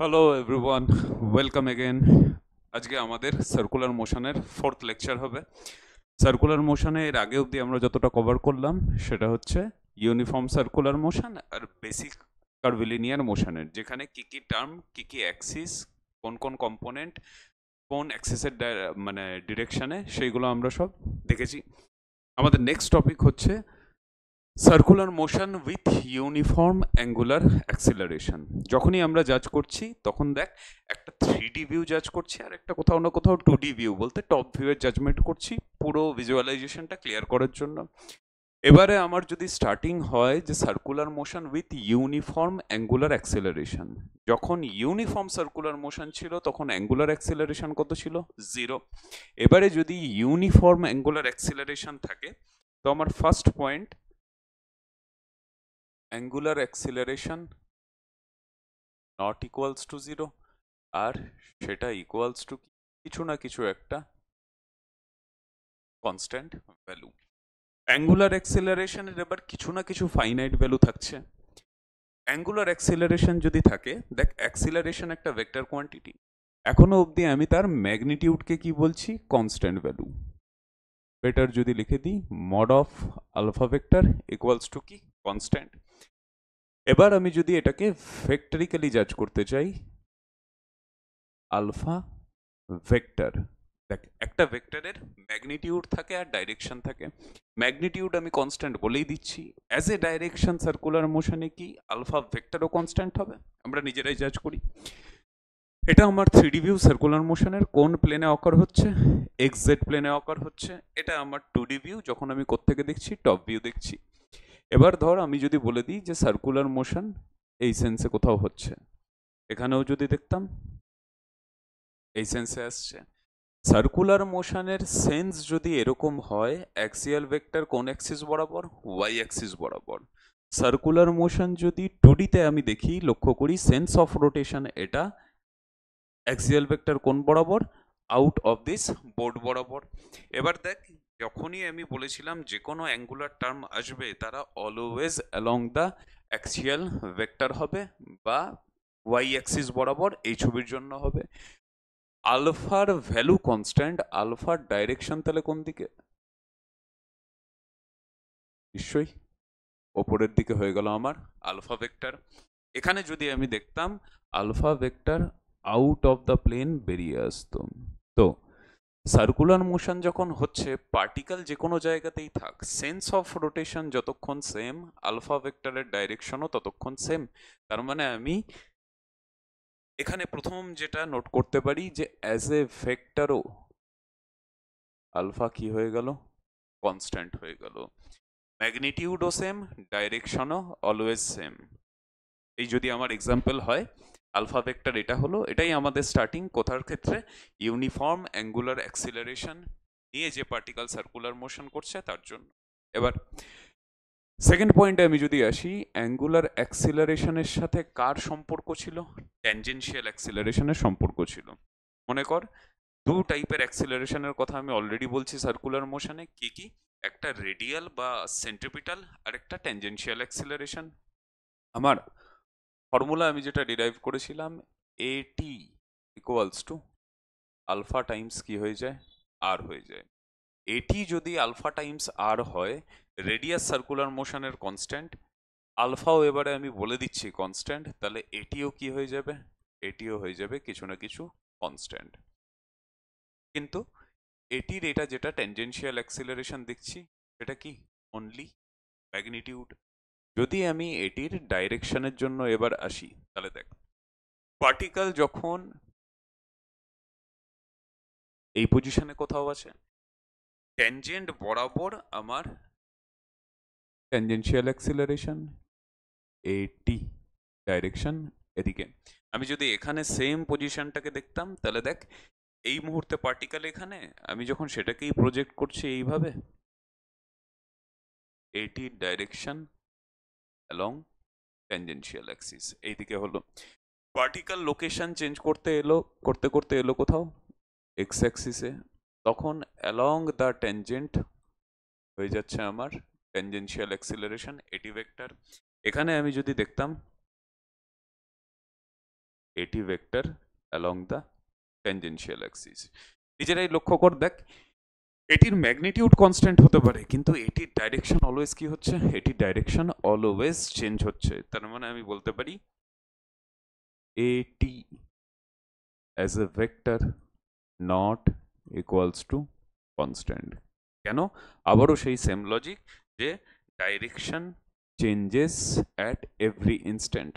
Hello everyone, welcome again. আজকে আমাদের circular মোশনের fourth lecture হবে। সার্কুলার মোশনে এর আগে অবধি আমরা যতটা কভার করলাম সেটা হচ্ছে ইউনিফর্ম সার্কুলার মোশন আর বেসিক কার্ভিলিনিয়ার মোশনের, যেখানে কি কি টার্ম, কি কি অ্যাক্সিস, কোন কোন কম্পোনেন্ট, কোন অ্যাক্সিসের মানে ডিরেকশনে, সেইগুলো আমরা সব দেখেছি। আমাদের নেক্সট টপিক হচ্ছে circular motion with uniform angular acceleration. যখনই আমরা জাজ করছি তখন দেখ, একটা 3D ভিউ জাজ করছি আর একটা কোথাও না কোথাও 2D ভিউ, বলতে টপ ভিউয়ের জাজমেন্ট করছি পুরো ভিজুয়ালাইজেশনটা ক্লিয়ার করার জন্য। এবারে আমার যদি স্টার্টিং হয় যে circular motion with uniform angular acceleration, যখন ইউনিফর্ম সার্কুলার মোশন ছিল তখন অ্যাঙ্গুলার অ্যাক্সিলারেশন কত ছিল? 0। এবারে যদি ইউনিফর্ম অ্যাঙ্গুলার অ্যাক্সিলারেশন থাকে তো আমার first point, angular acceleration not equals two 0, আর সেটা ইকুয়ালস টু কিছু না কিছু একটা কনস্ট্যান্ট ভ্যালু। অ্যাঙ্গুলার অ্যাক্সিলারেশনের এবার কিছু না কিছু ফাইনাইট ভ্যালু থাকছে। অ্যাঙ্গুলার অ্যাক্সিলারেশন যদি থাকে, দেখ অ্যাক্সিলারেশন একটা ভেক্টর কোয়ান্টিটি, এখনো অবধি আমি তার ম্যাগনিটিউডকে কি বলছি? Constant value. বেটার যদি লিখে দিই mod of alpha vector equals to কি? কনস্ট্যান্ট। এবার আমি যদি এটাকে ভেক্টরিক্যালি জাজ করতে চাই, আলফা ভেক্টর, দেখ একটা ভেক্টরের ম্যাগনিটিউড থাকে আর ডাইরেকশন থাকে। ম্যাগনিটিউড আমি কনস্ট্যান্ট বলেই দিচ্ছি, অ্যাজ এ ডাইরেকশন সার্কুলার মোশনে কি আলফা ভেক্টরও কনস্ট্যান্ট হবে? আমরা নিজেরাই জাজ করি। এটা আমার 3D ভিউ সার্কুলার মোশনের কোন প্লেনে অকার হচ্ছে? এক্স জেড প্লেনে অকার হচ্ছে। এটা আমার 2D ভিউ, যখন আমি কোত্থেকে দেখছি? টপ ভিউ দেখছি। এবার ধর আমি যদি বলে দিই যে সার্কুলার মোশন এই সেন্সে কোথাও হচ্ছে, এখানেও যদি দেখতাম এই সেন্সে আসছে। সার্কুলার মোশনের সেন্স যদি এরকম হয়, অ্যাক্সিয়াল ভেক্টর কোন অ্যাক্সিস বরাবর? ওয়াই অ্যাক্সিস বরাবর। সার্কুলার মোশন যদি 2D তে আমি দেখি, লক্ষ্য করি সেন্স অফ রোটেশন এটা অ্যাক্সিয়াল ভেক্টর কোন বরাবর? আউট অফ দিস বোর্ড বরাবর। এবার দেখ, যখনই আমি বলেছিলাম যে কোনো অ্যাঙ্গুলার টার্ম আসবে তারা always along the axial vector হবে বা ওয়াই অ্যাক্সিস বরাবর, এই ছবির জন্য হবে। আলফার ভ্যালু কনস্ট্যান্ট, আলফার ডাইরেকশন তাহলে কোন দিকে? নিশ্চয়ই ওপরের দিকে হয়ে গেল আমার আলফা ভেক্টর। এখানে যদি আমি দেখতাম alpha vector out of the plane বেরিয়ে আসতো, তো সার্কুলার মোশন যখন হচ্ছে, পার্টিকেল যে কোনো জায়গাতেই থাক, সেন্স অফ রোটেশন যতক্ষণ সেম, আলফা ভেক্টরের ডাইরেকশনও ততক্ষণ সেম। তার মানে আমি এখানে প্রথম যেটা নোট করতে পারি যে অ্যাজ এ ভেক্টরও আলফা কি হয়ে গেল? কনস্ট্যান্ট হয়ে গেল। ম্যাগনিটিউডও সেম, ডাইরেকশনও অলওয়েজ সেম। এই যদি আমার এক্সাম্পল হয়, আলফা ভেক্টর এটা হলো, এটাই আমাদের স্টার্টিং কোথার ক্ষেত্রে? ইউনিফর্ম অ্যাঙ্গুলার অ্যাক্সিলারেশন নিয়ে যে পার্টিকেল সার্কুলার মোশন করছে তার জন্য। এবার সেকেন্ড পয়েন্টে আমি যদি আসি, অ্যাঙ্গুলার অ্যাক্সিলারেশনের সাথে কার সম্পর্ক ছিল? ট্যানজেনশিয়াল অ্যাক্সিলারেশনের সম্পর্ক ছিল। মনে কর দু টাইপের অ্যাক্সিলারেশনের কথা আমি অলরেডি বলছি সার্কুলার মোশনে, কি কি? একটা রেডিয়াল বা সেন্ট্রিপিটাল, আর একটা ট্যানজেনশিয়াল অ্যাক্সিলারেশন। আমার ফর্মুলা আমি যেটা ডিরাইভ করেছিলাম, এটি ইকুয়ালস টু আলফা টাইমস কি হয়ে যায়? আর হয়ে যায়। এটি যদি আলফা টাইমস আর হয়, রেডিয়াস সার্কুলার মোশনের কনস্ট্যান্ট, আলফাও এবারে আমি বলে দিচ্ছি কনস্ট্যান্ট, তাহলে এটিও কি হয়ে যাবে? এটিও হয়ে যাবে কিছু না কিছু কনস্ট্যান্ট। কিন্তু এটির এটা যেটা ট্যানজেনশিয়াল অ্যাক্সিলারেশন দেখছি, সেটা কি? Only magnitude. যদি আমি এটির ডাইরেকশনের জন্য এবার আসি, তাহলে দেখ, পার্টিকেল যখন এই পজিশনে কোথাও আছে, ট্যানজেন্ট বরাবর আমার ট্যানজেনশিয়াল অ্যাক্সিলারেশন, এটি ডাইরেকশন এদিকে। আমি যদি এখানে সেম পজিশনটাকে দেখতাম, তাহলে দেখ এই মুহূর্তে পার্টিকেল এখানে, আমি যখন সেটাকেই প্রজেক্ট করছি এইভাবে, এটি ডাইরেকশন অ্যালং ট্যানজেনশিয়াল অ্যাক্সিস এইদিকে হলো। পার্টিকেল লোকেশন চেঞ্জ করতে এলো, করতে করতে এলো কোথাও এক্স অ্যাক্সিসে, তখন অ্যালং দ্য ট্যানজেন্ট হয়ে যাচ্ছে আমার ট্যানজেনশিয়াল অ্যাক্সিলারেশন, এটি ভেক্টর। এখানে আমি যদি দেখতাম এটি vector along the tangential Axis. নিজেরাই লক্ষ্য কর, দেখ এটির ম্যাগনিটিউড কনস্ট্যান্ট হতে পারে কিন্তু এটির ডাইরেকশন অলওয়েজ কি হচ্ছে, এটির ডাইরেকশন অলওয়েজ চেঞ্জ হচ্ছে। তার মানে আমি বলতে পারি A T as a vector not equals to constant. কেন? আবারও সেই সেম লজিক যে direction changes at every instant.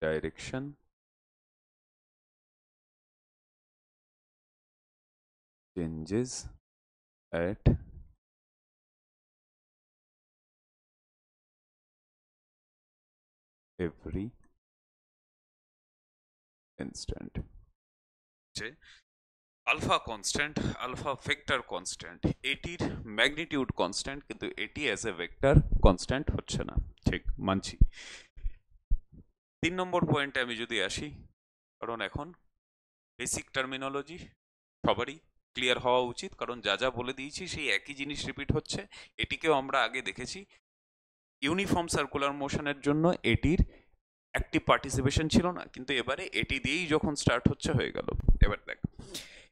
Direction changes at every instant. যে alpha constant, alpha vector constant, এটির ম্যাগনিটিউড কনস্ট্যান্ট কিন্তু A T as a vector constant হচ্ছে না। ঠিক মানছি। 3 নম্বর পয়েন্টে আমি যদি আসি, কারণ এখন বেসিক টার্মিনোলজি সবারই ক্লিয়ার হওয়া উচিত, কারণ যা যা বলে দিয়েছি সেই একই জিনিস রিপিট হচ্ছে। এটিকেও আমরা আগে দেখেছি। ইউনিফর্ম সার্কুলার মোশনের জন্য এটির অ্যাক্টিভ পার্টিসিপেশন ছিল না, কিন্তু এবারে এটি দিয়েই যখন স্টার্ট হচ্ছে হয়ে গেল। এবার দেখ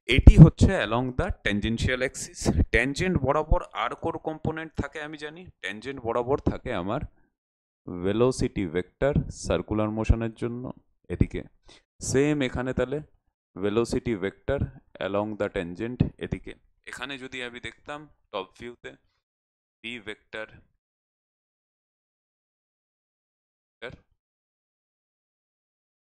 এটি হচ্ছে along the tangential Axis. Tangent বরাবর আর কোন কম্পোনেন্ট থাকে আমি জানি, ট্যানজেন্ট বরাবর থাকে আমার ভেলোসিটি ভেক্টর সার্কুলার মোশনের জন্য। এদিকে সেম এখানে তাহলে velocity vector along the tangent এদিকে। এখানে যদি আমি দেখতাম টপ ভিউতে ভি ভেক্টর,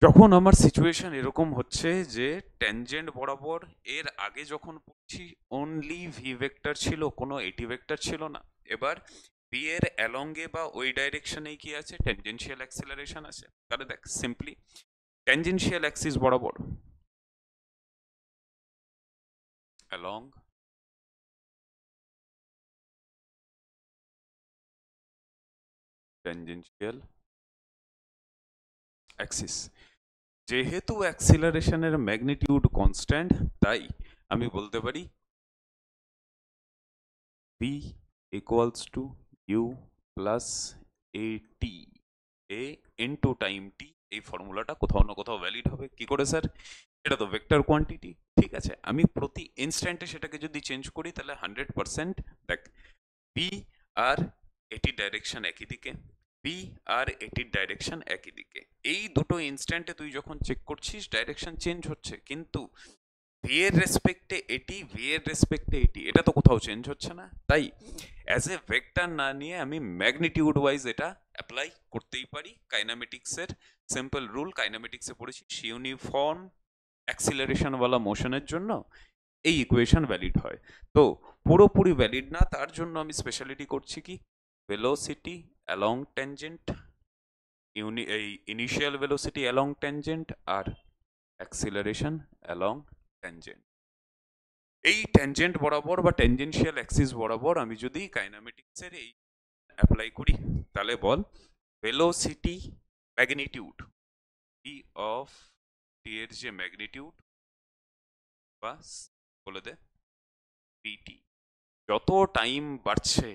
যখন আমার সিচুয়েশন এরকম হচ্ছে যে ট্যানজেন্ট বরাবর এর আগে যখন পড়ছি অনলি ভি ভেক্টর ছিল, কোনো এটি ভেক্টর ছিল না। এবার ভি এর অ্যালঙ্গে বা ওই ডাইরেকশনেই কি আছে, ট্যানজেনশিয়াল অ্যাক্সিলারেশন আছে। তাহলে দেখ সিম্পলি ট্যানজেনশিয়াল অ্যাক্সিস বরাবর অ্যালং ট্যানজেনশিয়াল অ্যাক্সিস, যেহেতু অ্যাক্সিলারেশনের ম্যাগনিটিউড কনস্ট্যান্ট, তাই আমি বলতে পারি v equals to u plus at a into time t। এই ফর্মুলাটা কোথাও না কোথাও ভ্যালিড হবে। কি করে স্যার? এটা তো ভেক্টর কোয়ান্টিটি। ঠিক আছে, আমি প্রতি ইনস্ট্যান্টে সেটাকে যদি চেঞ্জ করি তাহলে 100%, দেখ বি আর এটির ডাইরেকশন একই দিকে, বি আর এটির ডাইরেকশন একই দিকে। এই দুটো ইনস্ট্যান্টে তুই যখন চেক করছিস ডাইরেকশন চেঞ্জ হচ্ছে, কিন্তু ভি এর রেসপেক্টে এটি, ভি এর রেসপেক্টে এটি, এটা তো কোথাও চেঞ্জ হচ্ছে না। তাই অ্যাজ এ ভেক্টর না নিয়ে আমি ম্যাগনিটিউড ওয়াইজ এটা অ্যাপ্লাই করতেই পারি। কাইনামেটিক্সের সিম্পল রুল, কাইনামেটিক্সে পড়েছি, ইউনিফর্ম অ্যাক্সিলারেশনওয়ালা মোশনের জন্য এই ইকুয়েশন ভ্যালিড হয়। তো পুরোপুরি ভ্যালিড না, তার জন্য আমি স্পেশালিটি করছি কি, ভেলোসিটি অ্যালং ট্যানজেন্ট, এই ইনিশিয়াল ভেলোসিটি অ্যালং ট্যানজেন্ট আর অ্যাক্সিলারেশন অ্যালং ট্যানজেন্ট। এই ট্যানজেন্ট বরাবর বা ট্যানজেনশিয়াল অ্যাক্সিস বরাবর আমি যদি কাইনামেটিক্সের এই অ্যাপ্লাই করি, তাহলে বল ভেলোসিটি ম্যাগনিটিউড ভি অফ টি এর যে ম্যাগনিটিউড বা বলে দে পিটি, যত টাইম বাড়ছে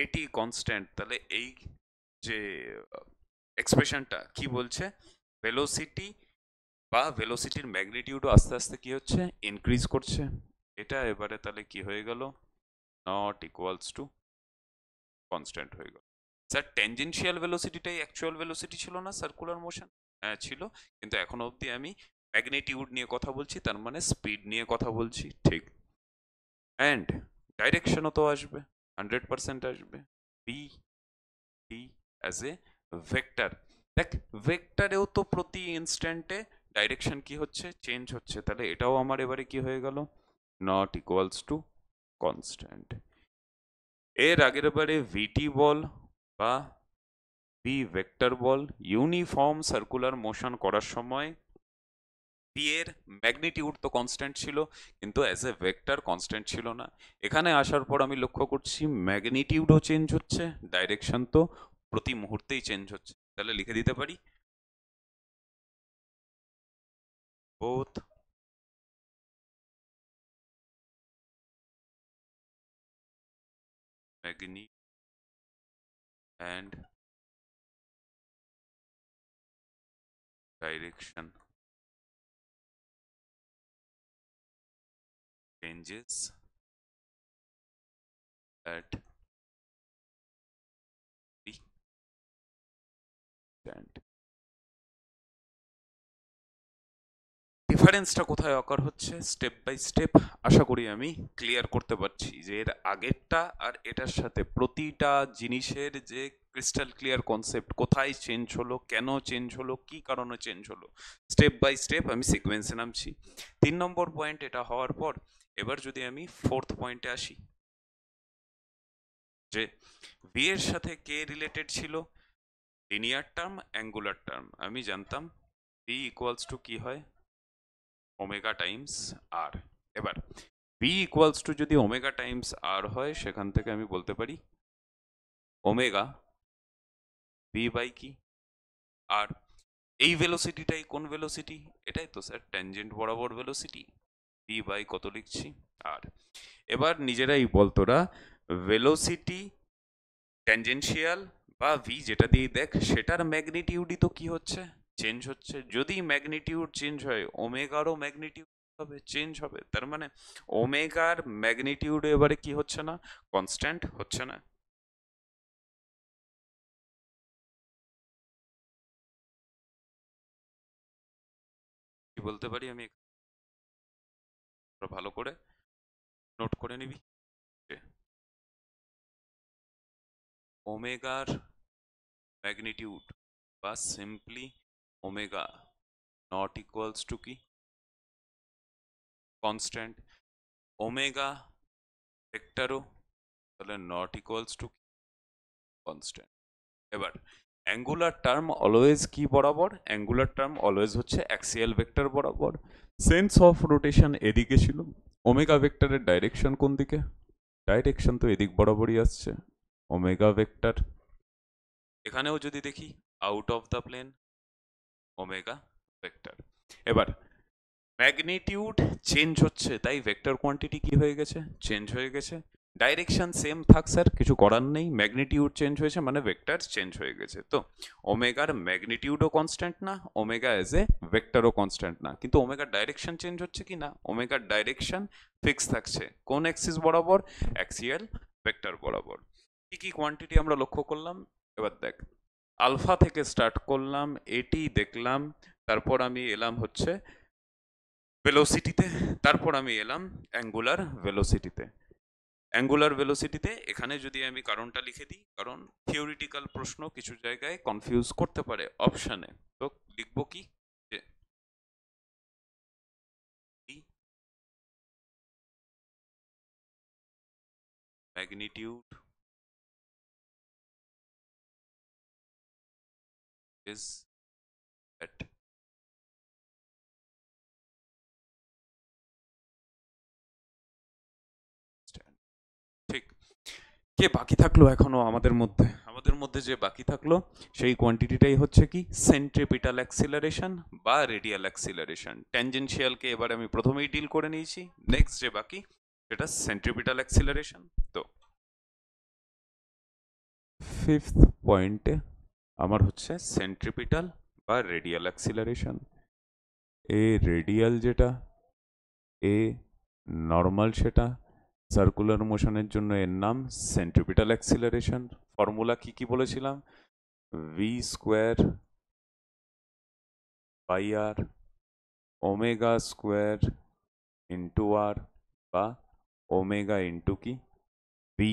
এটি কনস্ট্যান্ট, তাহলে এই যে এক্সপ্রেশনটা কি বলছে, ভেলোসিটি বা ভেলোসিটির ম্যাগনিটিউডও আস্তে আস্তে কি হচ্ছে, ইনক্রিজ করছে। এটা এবারে তাহলে কি হয়ে গেল, নট ইকুয়ালস টু কনস্ট্যান্ট হয়ে গেল। স্যার ট্যানজেনশিয়াল ভেলোসিটিটাই অ্যাকচুয়াল ভেলোসিটি ছিল না সার্কুলার মোশন? হ্যাঁ ছিল, কিন্তু এখনো অবধি আমি ম্যাগনিটিউড নিয়ে কথা বলছি, তার মানে স্পিড নিয়ে কথা বলছি। ঠিক, অ্যান্ড ডাইরেকশনও তো আসবে, 100% আসবে। B T as a vector, দেখ ভেক্টরেও তো প্রতি ইনস্ট্যান্টে ডাইরেকশন কি হচ্ছে, চেঞ্জ হচ্ছে। তাহলে এটাও আমার এবারে কি হয়ে গেল, নট ইকুয়ালস টু কনস্ট্যান্ট। এর আগের বারে ভিটি বল বা ভি ভেক্টর বল ইউনিফর্ম সার্কুলার মোশন করার সময় ভি এর ম্যাগনিটিউড তো কনস্ট্যান্ট ছিল, কিন্তু অ্যাজ এ ভেক্টর কনস্ট্যান্ট ছিল না। এখানে আসার পর আমি লক্ষ্য করছি ম্যাগনিটিউডও চেঞ্জ হচ্ছে, ডাইরেকশন তো প্রতি মুহূর্তেই চেঞ্জ হচ্ছে। তাহলে লিখে দিতে পারি both magnitude and direction changes at the stand. ডিফারেন্সটা কোথায় অকার হচ্ছে স্টেপ বাই স্টেপ আশা করি আমি ক্লিয়ার করতে পারছি যে এর আগেরটা আর এটার সাথে প্রতিটা জিনিসের যে ক্রিস্টাল ক্লিয়ার কনসেপ্ট কোথায় চেঞ্জ হলো, কেন চেঞ্জ হলো, কি কারণে চেঞ্জ হলো, স্টেপ বাই স্টেপ আমি সিকোয়েন্সে নামছি। 3 নম্বর পয়েন্ট এটা হওয়ার পর এবার যদি আমি 4th পয়েন্টে আসি, যে ভি এর সাথে কে রিলেটেড ছিল, লিনিয়ার টার্ম, অ্যাঙ্গুলার টার্ম। আমি জানতাম ভি ইকুয়ালস টু কি হয়, ওমেগা টাইমস আর। এবার ভি ইকুয়ালস টু যদি ওমেগা টাইমস আর হয়, সেখান থেকে আমি বলতে পারি ওমেগা ভি বাই কি আর। এই ভেলোসিটিটাই কোন ভেলোসিটি, এটাই তো স্যার ট্যানজেন্ট বরাবর ভেলোসিটি, ভি বাই কত লিখছি আর। এবার নিজেরাই বলতোরা ভেলোসিটি ট্যানজেনশিয়াল বা ভি যেটা দিয়ে দেখ সেটার ম্যাগনিটিউডই তো কি হচ্ছে, চেঞ্জ হচ্ছে। যদি ম্যাগনিটিউড চেঞ্জ হয় ওমেগারও ম্যাগনিটিউড হবে, চেঞ্জ হবে। তার মানে ওমেগার ম্যাগনিটিউড এবারে কি হচ্ছে না, কনস্ট্যান্ট হচ্ছে না। কি বলতে পারি আমি, ভালো করে নোট করে নিবি যে ওমেগার ম্যাগনিটিউড বা simply omega not equals to কি কনস্ট্যান্ট, ওমেগা ভেক্টরও তাহলে নট ইকুয়ালস টু কনস্ট্যান্ট। এবার অ্যাঙ্গুলার টার্ম অলওয়েজ কি বরাবর, অ্যাঙ্গুলার টার্ম অলওয়েজ হচ্ছে অ্যাক্সিয়াল ভেক্টর বরাবর। সেন্স অফ রোটেশন এদিকে ছিল, ওমেগা ভেক্টরের ডাইরেকশন কোন দিকে, ডাইরেকশন তো এদিক বরাবরই আসছে, ওমেগা ভেক্টর। এখানেও যদি দেখি out of the plane, omega vector. এবার ম্যাগনিটিউড চেঞ্জ হচ্ছে তাই ভেক্টর কোয়ান্টিটি কি হয়ে গেছে, চেঞ্জ হয়ে গেছে। ডাইরেকশন সেম থাক স্যার, কিছু করার নেই, ম্যাগনিটিউড চেঞ্জ হয়েছে মানে ভেক্টর চেঞ্জ হয়ে গেছে। তো ওমেগার ম্যাগনিটিউডও কনস্ট্যান্ট না, ওমেগা এজ এ ভেক্টরও কনস্ট্যান্ট না, কিন্তু ওমেগার ডাইরেকশন চেঞ্জ হচ্ছে কি না, ওমেগার ডাইরেকশন ফিক্স থাকছে কোন অ্যাক্সিস বরাবর, অ্যাক্সিয়াল ভেক্টর বরাবর। কি কি কোয়ান্টিটি আমরা লক্ষ্য করলাম, এবার দেখ আলফা থেকে স্টার্ট করলাম, এটি দেখলাম, তারপর আমি এলাম হচ্ছে ভেলোসিটিতে, তারপর আমি এলাম অ্যাঙ্গুলার ভেলোসিটিতে। অ্যাঙ্গুলার ভেলোসিটিতে এখানে যদি আমি কারণটা লিখে দিই, কারণ থিওরিটিক্যাল প্রশ্ন কিছু জায়গায় কনফিউজ করতে পারে অপশানে, তো লিখবো কি যে ম্যাগনিটিউড ইজ এট, ঠিক। কে বাকি থাকলো এখনো আমাদের মধ্যে, আমাদের মধ্যে যে বাকি থাকলো সেই কোয়ান্টিটিটাই হচ্ছে কি সেন্ট্রিপিটাল অ্যাক্সিলারেশন বা রেডিয়াল অ্যাক্সিলারেশন। ট্যানজেনশিয়ালকে এবার আমি প্রথমেই ডিল করে নিয়েছি, নেক্সট যে বাকি সেটা সেন্ট্রিপিটাল অ্যাক্সিলারেশন। তো 5th পয়েন্টে আমার হচ্ছে সেন্ট্রিপিটাল বা রেডিয়াল অ্যাক্সিলারেশন। এ রেডিয়াল যেটা, এ নর্মাল সেটা, সার্কুলার মোশনের জন্য এর নাম সেন্ট্রিপিটাল অ্যাক্সিলারেশন। ফর্মুলা কি কি বলেছিলাম, V square by R omega square into R বা ওমেগা ইন্টু কি ভি।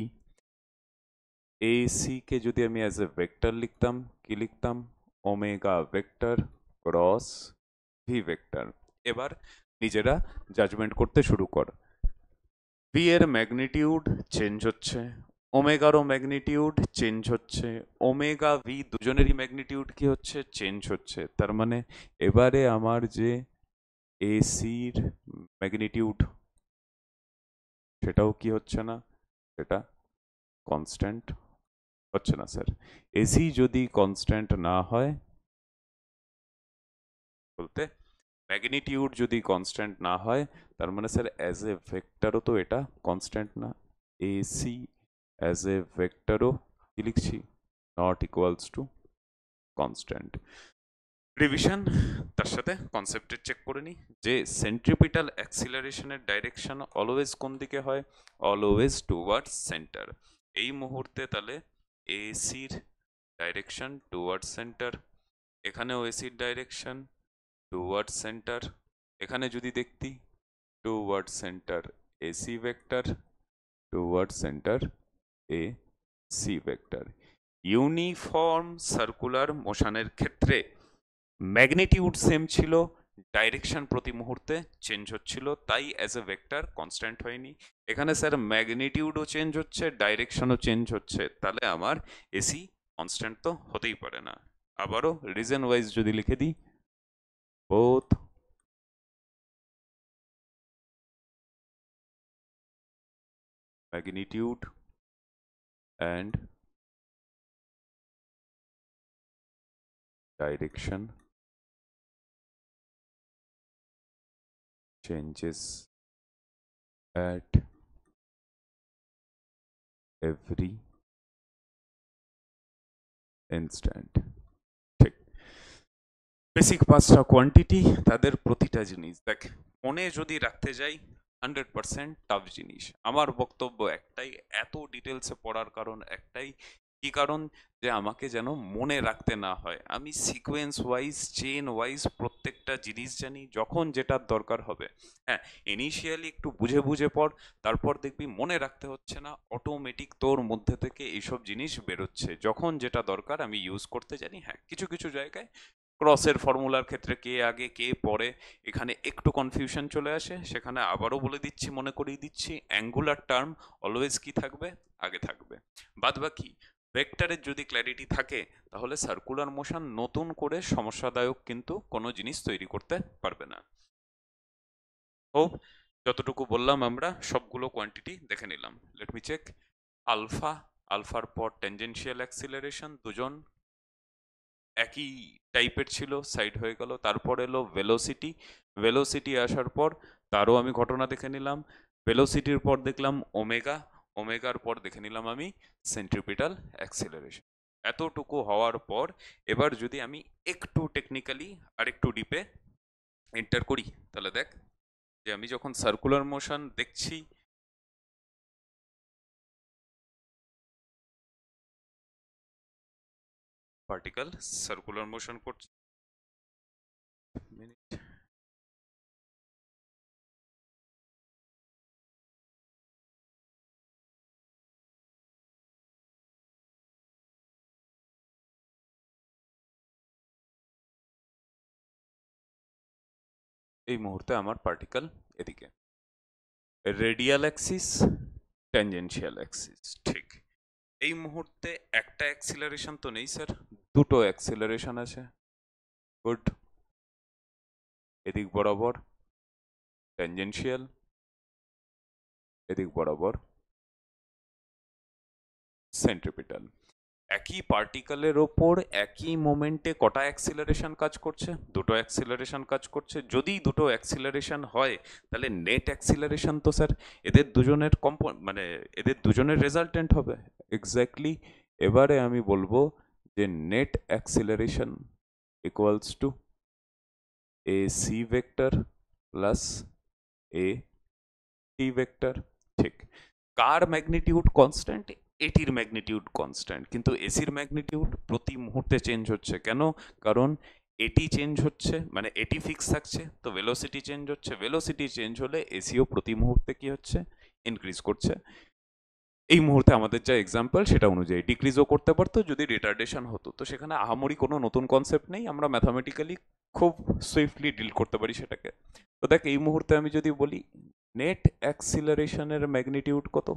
এ সি কে যদি আমি অ্যাজ এ ভেক্টর লিখতাম, কি লিখতাম, omega vector cross V vector. এবার নিজেরা জাজমেন্ট করতে শুরু কর। ভি এর ম্যাগনিটিউড চেঞ্জ হচ্ছে, ওমেগারও ম্যাগনিটিউড চেঞ্জ হচ্ছে, ওমেগা ভি দুজনেরই ম্যাগনিটিউড কি হচ্ছে, চেঞ্জ হচ্ছে। তার মানে এবারে আমার যে এসির ম্যাগনিটিউড সেটাও কি হচ্ছে না, সেটা কনস্ট্যান্ট হচ্ছে না স্যার। এসি যদি কনস্ট্যান্ট না হয়, বলতে ম্যাগনিটিউড যদি কনস্ট্যান্ট না হয়, তার মানে স্যার অ্যাজ এ ভেক্টরও তো এটা কনস্ট্যান্ট না। এসি অ্যাজ এ ভেক্টরও কি লিখছি, not equals to constant. Revision, তার সাথে কনসেপ্টের চেক করে নিই যে সেন্ট্রিপিটাল অ্যাক্সিলারেশনের ডাইরেকশন অলওয়েজ কোন দিকে হয়, অলওয়েজ টুয়ার্ডস সেন্টার। এই মুহূর্তে তাহলে এসির ডাইরেকশন টুয়ার্ডস সেন্টার, এখানেও এসির ডাইরেকশন টুয়ার্ডস সেন্টার, এখানে যদি দেখতি towards centre AC vector, towards centre A C vector. Uniform circular মোশনের ক্ষেত্রে ম্যাগনিটিউড সেম ছিল, ডাইরেকশন প্রতি মুহূর্তে চেঞ্জ হচ্ছিল, তাই অ্যাজ এ ভেক্টর কনস্ট্যান্ট হয়নি। এখানে স্যার ম্যাগনিটিউডও চেঞ্জ হচ্ছে, ডাইরেকশনও চেঞ্জ হচ্ছে, তাহলে আমার এসি কনস্ট্যান্ট তো হতেই পারে না। আবারও রিজন ওয়াইজ যদি লিখে দিই, both magnitude and direction changes at every instant। ঠিক, বেসিক পাঁচটা কোয়ান্টিটি, তাদের প্রতিটা জিনিস দেখ মনে যদি রাখতে যাই 100% টাফ জিনিস। আমার বক্তব্য একটাই, এত ডিটেলসে পড়ার কারণ একটাই, কি কারণ, যে আমাকে যেন মনে রাখতে না হয়, আমি সিকোয়েন্স ওয়াইজ চেন ওয়াইজ প্রত্যেকটা জিনিস জানি, যখন যেটার দরকার হবে। হ্যাঁ, ইনিশিয়ালি একটু বুঝে বুঝে পড়, তারপর দেখবি মনে রাখতে হচ্ছে না, অটোমেটিক তোর মধ্যে থেকে এইসব জিনিস বেরোচ্ছে, যখন যেটা দরকার আমি ইউজ করতে জানি। হ্যাঁ, কিছু কিছু জায়গায় ক্রসের ফর্মুলার ক্ষেত্রে কে আগে কে পরে এখানে একটু কনফিউশন চলে আসে, সেখানে আবারও বলে দিচ্ছি, মনে করিয়ে দিচ্ছি, অ্যাঙ্গুলার টার্ম অলওয়েজ কি থাকবে, আগে থাকবে। বাদ বাকি ভেক্টরের যদি ক্ল্যারিটি থাকে, তাহলে সার্কুলার মোশন নতুন করে সমস্যাদায়ক কিন্তু কোনো জিনিস তৈরি করতে পারবে না। হোপ যতটুকু বললাম আমরা সবগুলো কোয়ান্টিটি দেখে নিলাম। Let me check. আলফা, আলফার পর টেনজেনশিয়াল অ্যাক্সিলারেশন, দুজন একই টাইপের ছিল, সাইড হয়ে গেল। তারপর এলো ভেলোসিটি, ভেলোসিটি আসার পর তারও আমি ঘটনা দেখে নিলাম। ভেলোসিটির পর দেখলাম ওমেগা, ওমেগার পর দেখে নিলাম আমি সেন্ট্রিপিটাল অ্যাক্সিলারেশন। এতটুকু হওয়ার পর এবার যদি আমি একটু টেকনিক্যালি আর একটু ডিপে এন্টার করি, তাহলে দেখ যে আমি যখন সার্কুলার মোশন দেখছি, পার্টিকেল সার্কুলার মোশন করছে, মিনিট, এই মুহূর্তে আমার পার্টিকেল এদিকে, রেডিয়াল অ্যাক্সিস, ট্যানজেনশিয়াল অ্যাক্সিস। ঠিক, এই মুহূর্তে একটা অ্যাক্সিলারেশন তো নেই স্যার, দুটো অ্যাক্সিলারেশন আছে। গুড, এদিক বরাবর ট্যানজেনশিয়াল, এদিক বরাবর সেন্ট্রিপিটাল। একই পার্টিকেলের ওপর একই মোমেন্টে কটা অ্যাক্সিলারেশন কাজ করছে, দুটো অ্যাক্সিলারেশন কাজ করছে। যদি দুটো অ্যাক্সিলারেশন হয়, তাহলে নেট অ্যাক্সিলারেশন তো স্যার এদের দুজনের মানে এদের দুজনের রেজাল্টেন্ট হবে। এক্স্যাক্টলি, এবারে আমি বলবো যে net acceleration equals to A C vector plus A T vector. ঠিক, কার ম্যাগনিটিউড কনস্ট্যান্ট, এটির ম্যাগনিটিউড কনস্ট্যান্ট, কিন্তু এসির ম্যাগনিটিউড প্রতি মুহূর্তে চেঞ্জ হচ্ছে। কেন? কারণ এটি চেঞ্জ হচ্ছে, মানে এটি ফিক্স থাকছে, তো ভেলোসিটি চেঞ্জ হচ্ছে, ভেলোসিটি চেঞ্জ হলে এসিও প্রতি মুহূর্তে কি হচ্ছে, ইনক্রিজ করছে। এই মুহূর্তে আমাদের যা এক্সাম্পল সেটা অনুযায়ী ডিক্রিজও করতে পারতো যদি রিটার্ডেশন হতো, তো সেখানে আহামরি কোনো নতুন কনসেপ্ট নেই, আমরা ম্যাথামেটিক্যালি খুব সুইফটলি ডিল করতে পারি সেটাকে। তো দেখ এই মুহূর্তে আমি যদি বলি নেট অ্যাক্সিলারেশনের ম্যাগনিটিউড কত,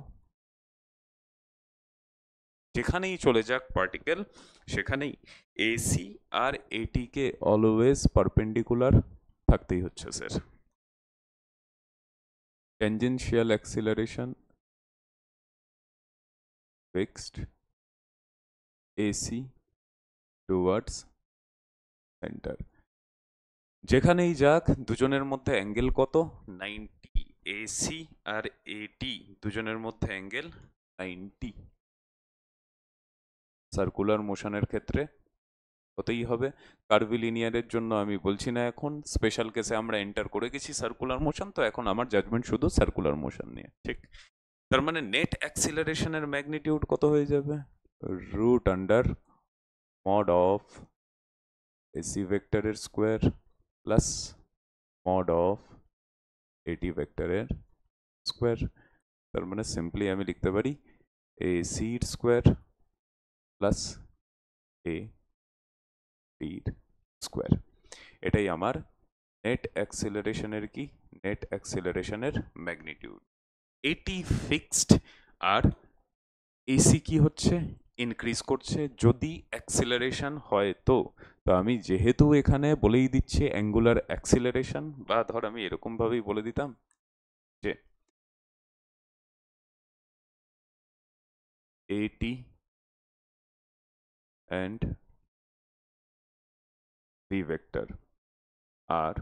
যেখানেই চলে যাক পার্টিকেল সেখানেই এসি আর এটিকে অলওয়েজ পারপেন্ডিকুলার থাকতেই হচ্ছে sir. Tangential acceleration fixed, AC towards centre. যেখানেই যাক দুজনের মধ্যে অ্যাঙ্গেল কত, 90। এসি আর এটি দুজনের মধ্যে অ্যাঙ্গেল 90। সার্কুলার মোশনের ক্ষেত্রে হতেই হবে। কার্ভিলিনিয়ারের জন্য আমি বলছি না, এখন স্পেশাল কেসে আমরা এন্টার করে গেছি সার্কুলার মোশন, তো এখন আমার জাজমেন্ট শুধু সার্কুলার মোশন নিয়ে, ঠিক? তার মানে নেট অ্যাক্সিলারেশনের ম্যাগনিটিউড কত হয়ে যাবে? Root under mod of A C ভেক্টরের square plus mod of A T ভেক্টরের স্কোয়ার। তার মানে সিম্পলি আমি লিখতে পারি এ সির স্কোয়ার প্লাস এ টির স্কোয়ার। এটাই আমার নেট অ্যাক্সিলারেশনের কি, নেট অ্যাক্সিলারেশনের ম্যাগনিটিউড। এটি ফিক্সড, আর এসি কি হচ্ছে, ইনক্রিজ করছে। যদি অ্যাক্সিলারেশন হয় তো তো আমি যেহেতু এখানে বলেই দিচ্ছি অ্যাঙ্গুলার অ্যাক্সিলারেশন, বা ধর আমি এরকম ভাবেই বলে দিতাম যে এটি অ্যান্ড ভি ভেক্টর আর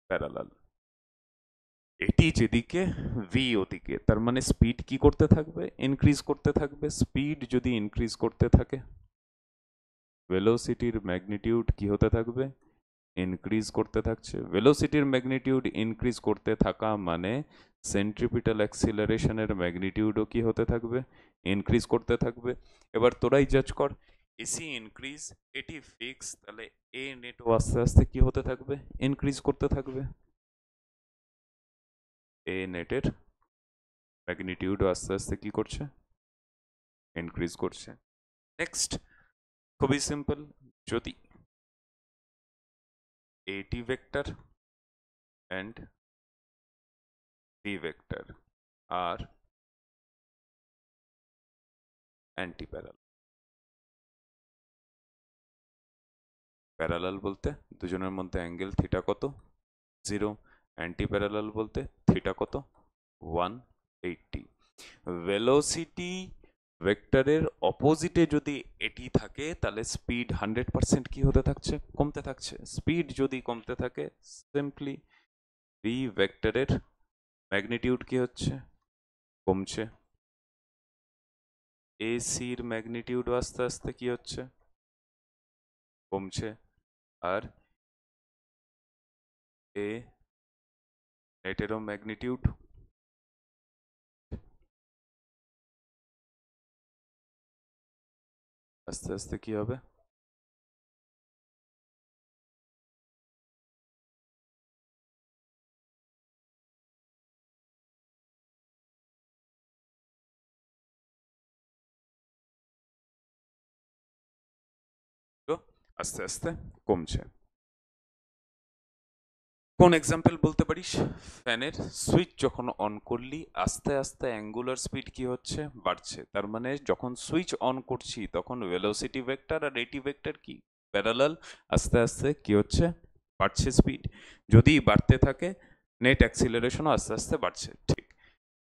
প্যারালাল। এটি যেদিকে ভি ওদিকে, তার মানে স্পিড কি করতে থাকবে, ইনক্রিজ করতে থাকবে। স্পিড যদি ইনক্রিজ করতে থাকে, ভেলোসিটির ম্যাগনিটিউড কি হতে থাকবে, ইনক্রিজ করতে থাকছে। ভেলোসিটির ম্যাগনিটিউড ইনক্রিজ করতে থাকা মানে সেন্ট্রিপিটাল অ্যাক্সিলারেশনের ম্যাগনিটিউডও কি হতে থাকবে, ইনক্রিজ করতে থাকবে। এবার তোরাই জাজ কর, এসি ইনক্রিজ, এটি ফিক্স, তাহলে এ নেটও আস্তে আস্তে কি হতে থাকবে, ইনক্রিজ করতে থাকবে। এ নেটের ম্যাগনিটিউডও আস্তে আস্তে কি করছে, ইনক্রিজ করছে। নেক্সট, খুবই সিম্পল, যদি A T vector and V vector আর অ্যান্টি প্যারালাল। প্যারালাল বলতে দুজনের মধ্যে অ্যাঙ্গেল থিটা কত, 0। অ্যান্টি প্যারালাল বলতে থিটা কত, 180। ভেলোসিটি ভেক্টরের অপোজিটে যদি এটি থাকে তাহলে স্পিড 100% কি হতে থাকছে, কমতে থাকছে। স্পিড যদি কমতে থাকে, সিম্পলি ভি ভেক্টরের ম্যাগনিটিউড কি হচ্ছে, কমছে। এসির ম্যাগনিটিউড আস্তে আস্তে কি হচ্ছে, কমছে। আর এ নেটেরও ম্যাগনিটিউড আস্তে আস্তে কি হবে, তো আস্তে আস্তে কমছে। কোন এক্সাম্পল বলতে পারিস? ফ্যানের সুইচ যখন অন করলি আস্তে আস্তে অ্যাঙ্গুলার স্পিড কি হচ্ছে, বাড়ছে। তার মানে যখন সুইচ অন করছি তখন ভেলোসিটি ভেক্টর আর এটি ভেক্টর কি, প্যারালাল, আস্তে আস্তে কি হচ্ছে, বাড়ছে স্পিড। যদি বাড়তে থাকে নেট অ্যাক্সিলারেশনও আস্তে আস্তে বাড়ছে, ঠিক।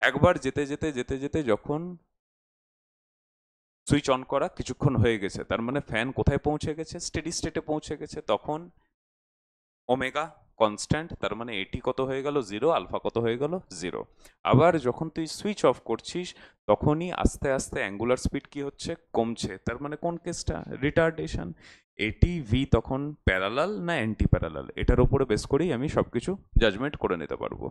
একবার যেতে যেতে যেতে যেতে যখন সুইচ অন করা কিছুক্ষণ হয়ে গেছে, তার মানে ফ্যান কোথায় পৌঁছে গেছে, স্টেডি স্টেটে পৌঁছে গেছে, তখন ওমেগা কনস্ট্যান্ট, তার মানে এটি কত হয়ে গেল, 0, আলফা কত হয়ে গেল, 0। আবার যখন তুই সুইচ অফ করছিস তখনই আস্তে আস্তে অ্যাঙ্গুলার স্পিড কি হচ্ছে, কমছে। তার মানে কোন কেসটা, রিটার্ডেশন। এটি ভি তখন প্যারালাল না অ্যান্টি প্যারালাল, এটার উপরে বেস করেই আমি সবকিছু জাজমেন্ট করে নিতে পারবো।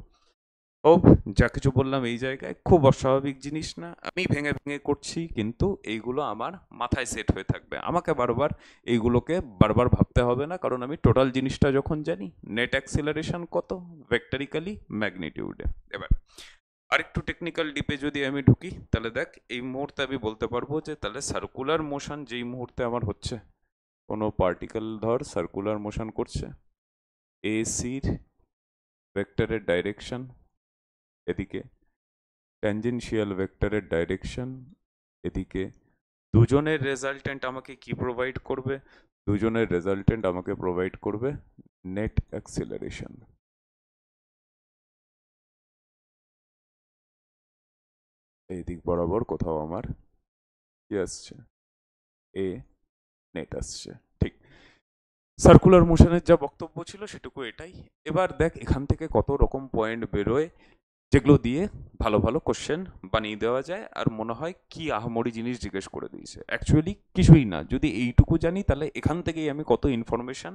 ও, যা কিছু বললাম এই জায়গায় খুব অস্বাভাবিক জিনিস না, আমি ভেঙে ভেঙে করছি, কিন্তু এইগুলো আমার মাথায় সেট হয়ে থাকবে। আমাকে বারবার এইগুলোকে বারবার ভাবতে হবে না, কারণ আমি টোটাল জিনিসটা যখন জানি, নেট অ্যাক্সিলারেশন কত ভেক্টরিক্যালি ম্যাগনিটিউডে। এবার আরেকটু টেকনিক্যাল ডিপে যদি আমি ঢুকি, তাহলে দেখ এই মুহূর্তে আমি বলতে পারবো যে তাহলে সার্কুলার মোশন যেই মুহূর্তে আমার হচ্ছে, কোনো পার্টিকেল ধর সার্কুলার মোশন করছে, এসির ভেক্টরের ডাইরেকশন এদিকে, ট্যানজেনশিয়াল ভেক্টরের ডাইরেকশন এদিকে, দুজনের রেজাল্টেন্ট আমাকে কি প্রোভাইড করবে, দুজনের রেজাল্টেন্ট আমাকে প্রোভাইড করবে নেট অ্যাক্সিলারেশন। এই দিক বরাবর কোথাও আমার কি আসছে, এ নেট আসছে, ঠিক। সার্কুলার মোশনের যা বক্তব্য ছিল সেটুকু এটাই। এবার দেখ এখান থেকে কত রকম পয়েন্ট বেরোয়, যেগুলো দিয়ে ভালো ভালো কোশ্চেন বানিয়ে দেওয়া যায়, আর মনে হয় কি আহামরি জিনিস জিজ্ঞেস করে দিয়েছে, অ্যাকচুয়ালি কিছুই না। যদি এইটুকু জানি তাহলে এখান থেকেই আমি কত ইনফরমেশন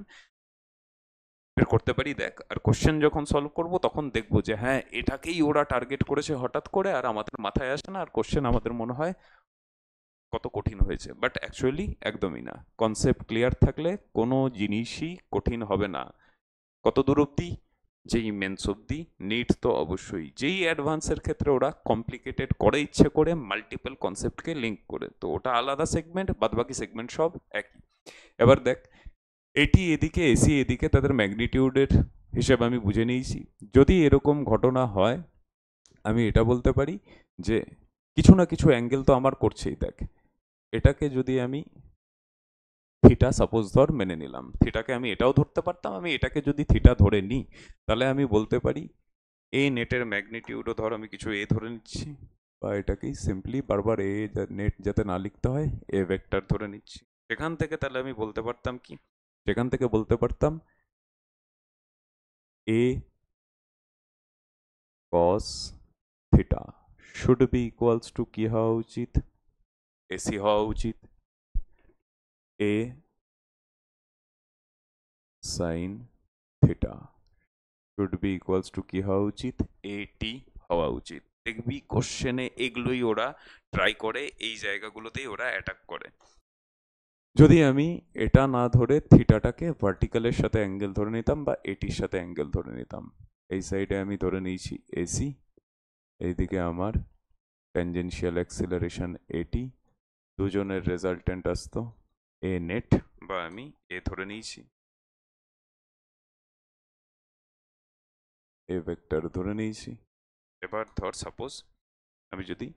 বের করতে পারি দেখ। আর কোশ্চেন যখন সলভ করব তখন দেখবো যে হ্যাঁ এটাকেই ওরা টার্গেট করেছে হঠাৎ করে, আর আমাদের মাথায় আসে না, আর কোশ্চেন আমাদের মনে হয় কত কঠিন হয়েছে, বাট অ্যাকচুয়ালি একদমই না। কনসেপ্ট ক্লিয়ার থাকলে কোনো জিনিসই কঠিন হবে না। কত দূর অব্দি? যেই মেন্স অব্দি। নিট তো অবশ্যই। যেই অ্যাডভান্সের ক্ষেত্রে ওরা কমপ্লিকেটেড করে ইচ্ছে করে মাল্টিপল কনসেপ্টকে লিঙ্ক করে, তো ওটা আলাদা সেগমেন্ট, বাদবাকি সেগমেন্ট সব একই। এবার দেখ, এটি এদিকে এসি এদিকে, তাদের ম্যাগনিটিউডের হিসেব আমি বুঝে নিয়েছি। যদি এরকম ঘটনা হয় আমি এটা বলতে পারি যে কিছু না কিছু অ্যাঙ্গেল তো আমার করছেই। দেখ, এটাকে যদি আমি থিটা সাপোজ ধর মেনে নিলাম, থিটাকে আমি এটাও ধরতে পারতাম, আমি এটাকে যদি থিটা ধরে নিই তাহলে আমি বলতে পারি এ নেটের ম্যাগনিটিউডও ধর আমি কিছু এ ধরে নিচ্ছি, বা এটাকেই সিম্পলি বারবার এ নেট যাতে না লিখতে হয় এ ভেক্টর ধরে নিচ্ছি। সেখান থেকে তাহলে আমি বলতে পারতাম কি, সেখান থেকে বলতে পারতাম A cos theta should be equals to কি হওয়া উচিত, এসি হওয়া উচিত A sine theta should be equals to কি হওয়া উচিত, এ টি হওয়া উচিত। দেখবি কোশ্চেনে এগুলোই ওরা ট্রাই করে, এই জায়গাগুলোতেই ওরা অ্যাটাক করে। যদি আমি এটা না ধরে থিটাটাকে ভার্টিক্যালের সাথে অ্যাঙ্গেল ধরে নিতাম বা এটির সাথে অ্যাঙ্গেল ধরে নিতাম, এই সাইডে আমি ধরে নিয়েছি এসি, এইদিকে আমার ট্যানজেনশিয়াল অ্যাক্সিলারেশন এটি, দুজনের রেজাল্টেন্ট আসতো এ নেট, বা আমি এ ধরে নিয়েছি, এ ভেক্টর ধরে নিয়েছি। এবার ধর সাপোজ আমি যদি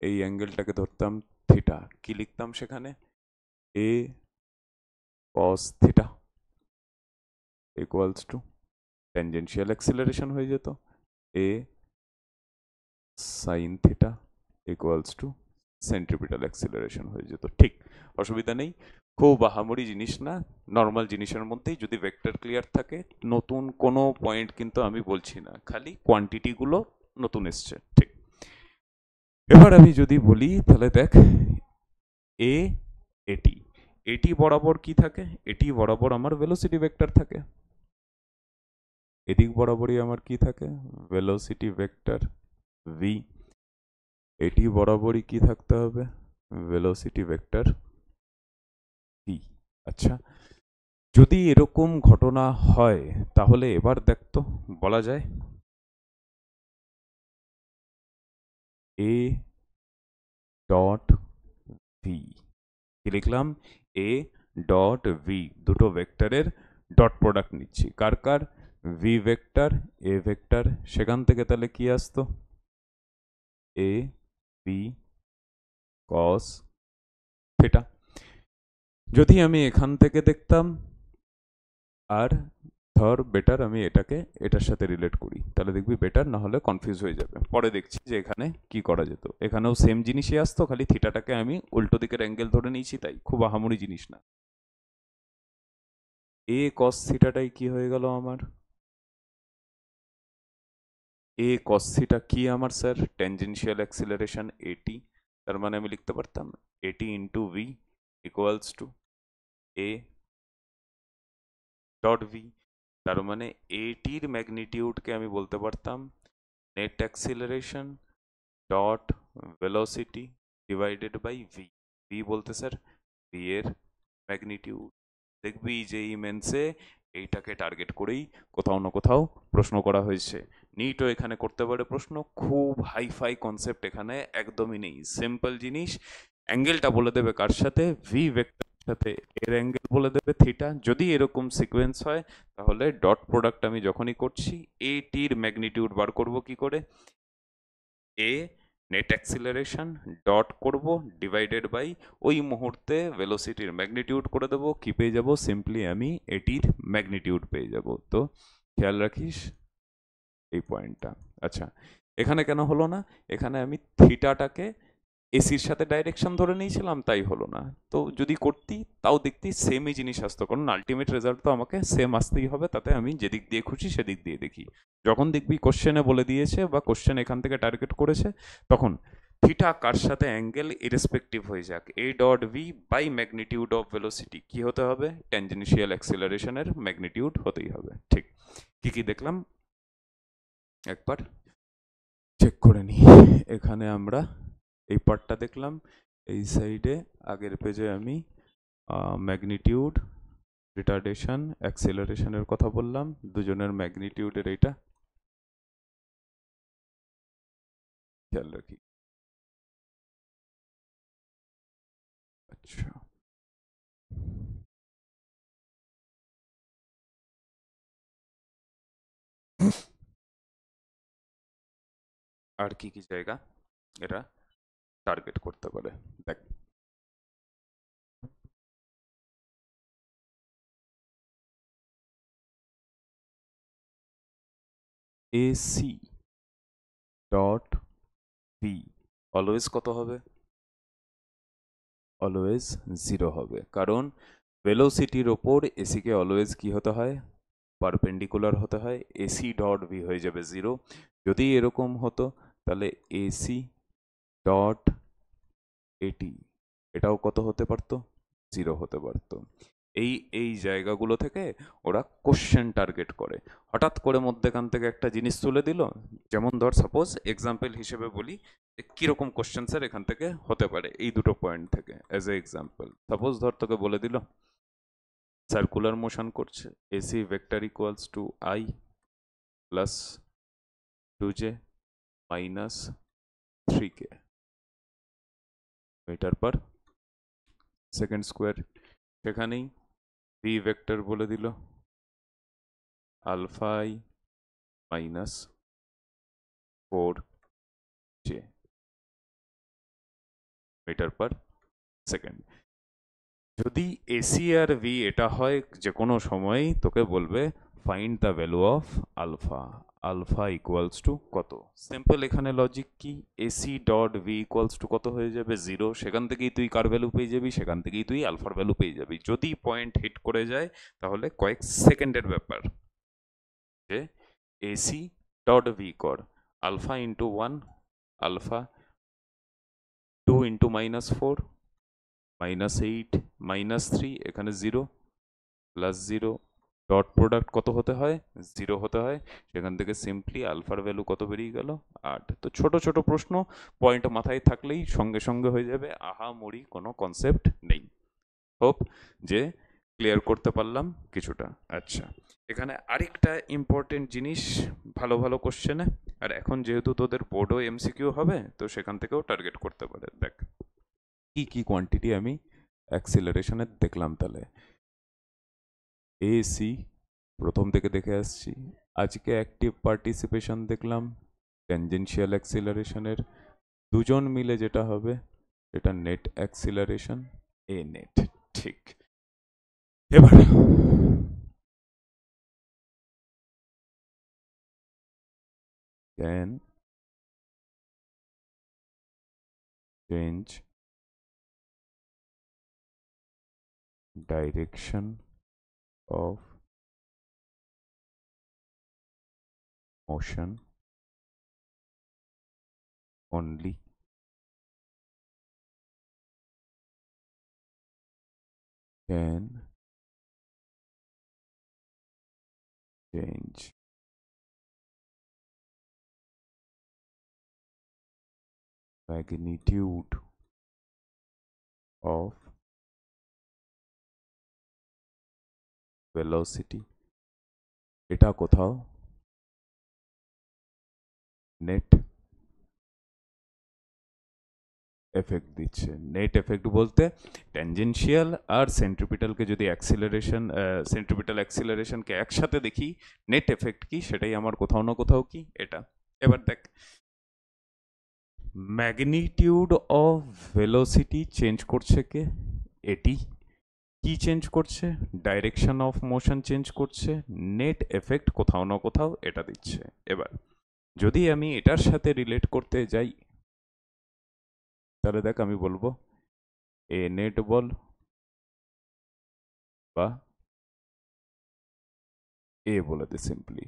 এই অ্যাঙ্গেলটাকে ধরতাম থিটা, কি লিখতাম সেখানে, A cos theta equals to tangential acceleration হয়ে যেত A sine theta equals to centripetal acceleration হয়ে যেত। ঠিক, অসুবিধা নেই, খুব আহামরি জিনিস না, নর্মাল জিনিসের মধ্যেই যদি ভেক্টর ক্লিয়ার থাকে। নতুন কোনো পয়েন্ট কিন্তু আমি বলছি না, খালি কোয়ান্টিটিগুলো নতুন এসছে। ঠিক, এবার আমি যদি বলি তাহলে দেখ এ এটি, এটি বরাবর কি থাকে, এটি বরাবর আমার ভেলোসিটি ভেক্টর থাকে, এদিক বরাবরই আমার কি থাকে, ভেলোসিটি ভেক্টর ভি, এটি বরাবরই কি থাকতে হবে, ভেলোসিটি ভেক্টর ভি। আচ্ছা, যদি এরকম ঘটনা হয় তাহলে এবার দেখতো বলা যায় এ ডট ভি, কি লিখলাম, এ ডট ভি, দুটো ভেক্টরের ডট প্রোডাক্ট নিচ্ছি, কার কার, ভি ভেক্টর এ ভেক্টর, সেখান থেকে তাহলে কি আসতো, এ বি কস থিটা। যদি আমি এখান থেকে দেখতাম, আর ধর বেটার আমি এটাকে এটার সাথে রিলেট করি, তাহলে দেখবি বেটার, না হলে কনফিউজ হয়ে যাবে। পরে দেখছি যে এখানে কি করা যেত, এখানেও সেম জিনিসই আসতো, খালি থিটাটাকে আমি উল্টো দিকের অ্যাঙ্গেল ধরে নিয়েছি, তাই খুব আহামরি জিনিস না। এ কস থিটাটাই কি হয়ে গেল আমার, এ কস থিটা কি আমার স্যার, ট্যানজেনশিয়াল অ্যাক্সিলারেশন এটি, তার মানে আমি লিখতে পারতাম A T into V equals to A dot V, তার মানে এটির ম্যাগনিটিউডকে আমি বলতে পারতাম net acceleration dot velocity divided by V. V বলতে স্যার ভি এর ম্যাগনিটিউড। দেখবি যে এই মেন্সে এইটাকে টার্গেট করেই কোথাও না কোথাও প্রশ্ন করা হয়েছে। নিটও এখানে করতে পারে প্রশ্ন, খুব হাইফাই কনসেপ্ট এখানে একদমই নেই, সিম্পল জিনিস। অ্যাঙ্গেলটা বলে দেবে কার সাথে, ভি ভেক্টর সাথে এর অ্যাঙ্গেল বলে দেবে থিটা। যদি এরকম সিকোয়েন্স হয় তাহলে ডট প্রোডাক্ট আমি যখনই করছি এ টির ম্যাগনিটিউড বার করব কি করে, এ নেট অ্যাক্সিলারেশন ডট করব ডিভাইডেড বাই ওই মুহূর্তে ভেলোসিটির ম্যাগনিটিউড করে দেবো, কি পেয়ে যাব, সিম্পলি আমি এটির ম্যাগনিটিউড পেয়ে যাব। তো খেয়াল রাখিস এই পয়েন্টটা। আচ্ছা, এখানে কেন হলো না, এখানে আমি থিটাটাকে এসির সাথে ডাইরেকশন ধরে নিয়েছিলাম, তাই হলো না। তো যদি করতি তাও দেখতি সেমই জিনিস আসতো, কারণ আলটিমেট রেজাল্ট তো আমাকে সেম আসতেই হবে, তাতে আমি যেদিক দিয়ে খুশি সেদিক দিয়ে দেখি। যখন দেখবি কোশ্চেনে বলে দিয়েছে বা কোশ্চেন এখান থেকে টার্গেট করেছে, তখন থিটা কার সাথে অ্যাঙ্গেল ইরেসপেক্টিভ হয়ে যাক, A dot V by magnitude of velocity কি হতে হবে, ট্যানজেনশিয়াল অ্যাক্সিলারেশনের ম্যাগনিটিউড হতেই হবে। ঠিক, কি কি দেখলাম একবার চেক করে নিই। এখানে আমরা এই পার্টটা দেখলাম, এই সাইডে আগের পেজে আমি ম্যাগনিটিউড, রিটার্ডেশন, অ্যাক্সেলারেশনের কথা বললাম, দুজনের ম্যাগনিটিউডের এইটা খেয়াল রাখি। আচ্ছা, আর কি কি জায়গা এরা টার্গেট করতে পারে দেখ। এসি ডট বি অলওয়েজ কত হবে, অলওয়েজ জিরো হবে, কারণ ভেলোসিটির ওপর এসিকে অলওয়েজ কি হতে হয়, পারপেন্ডিকুলার হতে হয়। এসি ডট ভি হয়ে যাবে জিরো। যদি এরকম হতো তাহলে এসি ডট এটি, এটাও কত হতে পারতো, জিরো হতে পারতো। এই এই জায়গাগুলো থেকে ওরা কোশ্চেন টার্গেট করে। হঠাৎ করে মধ্যেখান থেকে একটা জিনিস তুলে দিল, যেমন ধর সাপোজ এক্সাম্পল হিসেবে বলি কিরকম কোশ্চেন স্যার এখান থেকে হতে পারে, এই দুটো পয়েন্ট থেকে অ্যাজ এ এক্সাম্পল সাপোজ ধর তোকে বলে দিল সার্কুলার মোশন করছে, A C vector equals to I plus 2j minus 3k metre per second square. সেখানেই ভি ভেক্টর বলে দিল alpha I minus 4j metre per second. যদি এসি আর ভি এটা হয় যে কোনো সময়, তোকে বলবে find the value of alpha, alpha equals to কত। সিম্পল এখানে লজিক কি, A C dot V equals to কত হয়ে যাবে, জিরো। সেখান থেকেই তুই কার ভ্যালু পেয়ে যাবি, সেখান থেকেই তুই আলফার ভ্যালু পেয়ে যাবি। যদি পয়েন্ট হিট করে যায় তাহলে কয়েক সেকেন্ডের ব্যাপার, যে এসি ডট ভি কর আলফা ইন্টু 1, আলফা 2 ইন্টু -4 -8 -3, এখানে 0 প্লাস 0, ডট প্রোডাক্ট কত হতে হয়, 0 হতে হয়। সেখান থেকে সিম্পলি আলফার ভ্যালু কত বেরিয়ে গেল, 8। তো ছোট ছোট প্রশ্ন পয়েন্ট মাথায় থাকলেই সঙ্গে সঙ্গে হয়ে যাবে, আহা মরি কোনো কনসেপ্ট নেই। হোপ যে ক্লিয়ার করতে পারলাম কিছুটা। আচ্ছা, এখানে আরেকটা ইম্পর্টেন্ট জিনিস, ভালো ভালো কোশ্চেনে, আর এখন যেহেতু তোদের বোর্ডও এমসিকিউ হবে তো সেখান থেকেও টার্গেট করতে পারে। দেখ কি কি কোয়ান্টিটি আমি অ্যাক্সিলারেশনের দেখলাম, তাহলে এসি প্রথম থেকে দেখে আসছি, আজকে অ্যাক্টিভ পার্টিসিপেশন দেখলাম ট্যানজেনশিয়াল অ্যাক্সিলারেশনের, দুজন মিলে যেটা হবে এটা নেট অ্যাক্সিলারেশন, এ নেট। ঠিক, এবার can change direction of motion only can change magnitude of velocity। এটা কোথাও নেট এফেক্ট দিচ্ছে। নেট এফেক্ট বলতে ট্যানজেনশিয়াল আর সেন্ট্রিপিটালকে যদি অ্যাক্সিলারেশন, সেন্ট্রিপিটাল অ্যাক্সিলারেশনকে একসাথে দেখি, নেট এফেক্ট কি সেটাই আমার কোথাও না কোথাও কি এটা। এবার দেখ ম্যাগনিটিউড অফ ভেলোসিটি চেঞ্জ করছে কে, এটি। কি চেঞ্জ করছে, ডাইরেকশন অফ মোশন চেঞ্জ করছে, নেট এফেক্ট কোথাও না কোথাও এটা দিচ্ছে। এবার যদি আমি এটার সাথে রিলেট করতে যাই, তাহলে দেখ আমি বলবো এ নেট বল বা এ বলে দে সিম্পলি।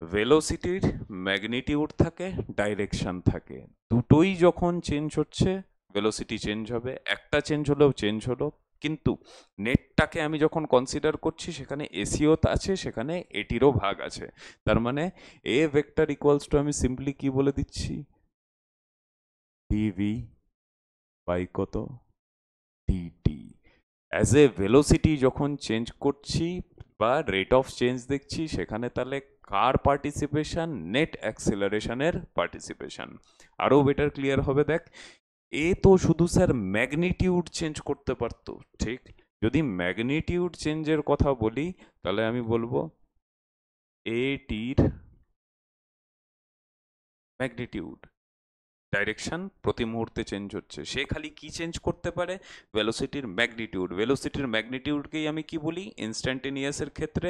ভেলোসিটির ম্যাগনিটিউড থাকে, ডাইরেকশন থাকে, দুটোই যখন চেঞ্জ হচ্ছে ভেলোসিটি চেঞ্জ হবে, একটা চেঞ্জ হলেও চেঞ্জ হলো। কিন্তু নেটটাকে আমি যখন কনসিডার করছি সেখানে এসিও আছে, সেখানে এটিরও ভাগ আছে। তার মানে এ ভেক্টর ইকুয়ালস টু আমি সিম্পলি কি বলে দিচ্ছি, ডিভি বাই কত, ডিটি। অ্যাজ এ ভেলোসিটি যখন চেঞ্জ করছি বা রেট অফ চেঞ্জ দেখছি, সেখানে তাহলে কার পার্টিসিপেশন, নেট অ্যাক্সিলারেশনের পার্টিসিপেশন। আরও বেটার ক্লিয়ার হবে দেখ, এ তো শুধু স্যার ম্যাগনিটিউড চেঞ্জ করতে পারতো, ঠিক? যদি ম্যাগনিটিউড চেঞ্জের কথা বলি তাহলে আমি বলবো এটির ম্যাগনিটিউড, ডাইরেকশন প্রতি মুহূর্তে চেঞ্জ হচ্ছে, সে খালি কি চেঞ্জ করতে পারে, ভেলোসিটির ম্যাগনিটিউড। ভেলোসিটির ম্যাগনিটিউডকেই আমি কি বলি ইনস্ট্যান্টেনিয়াসের ক্ষেত্রে,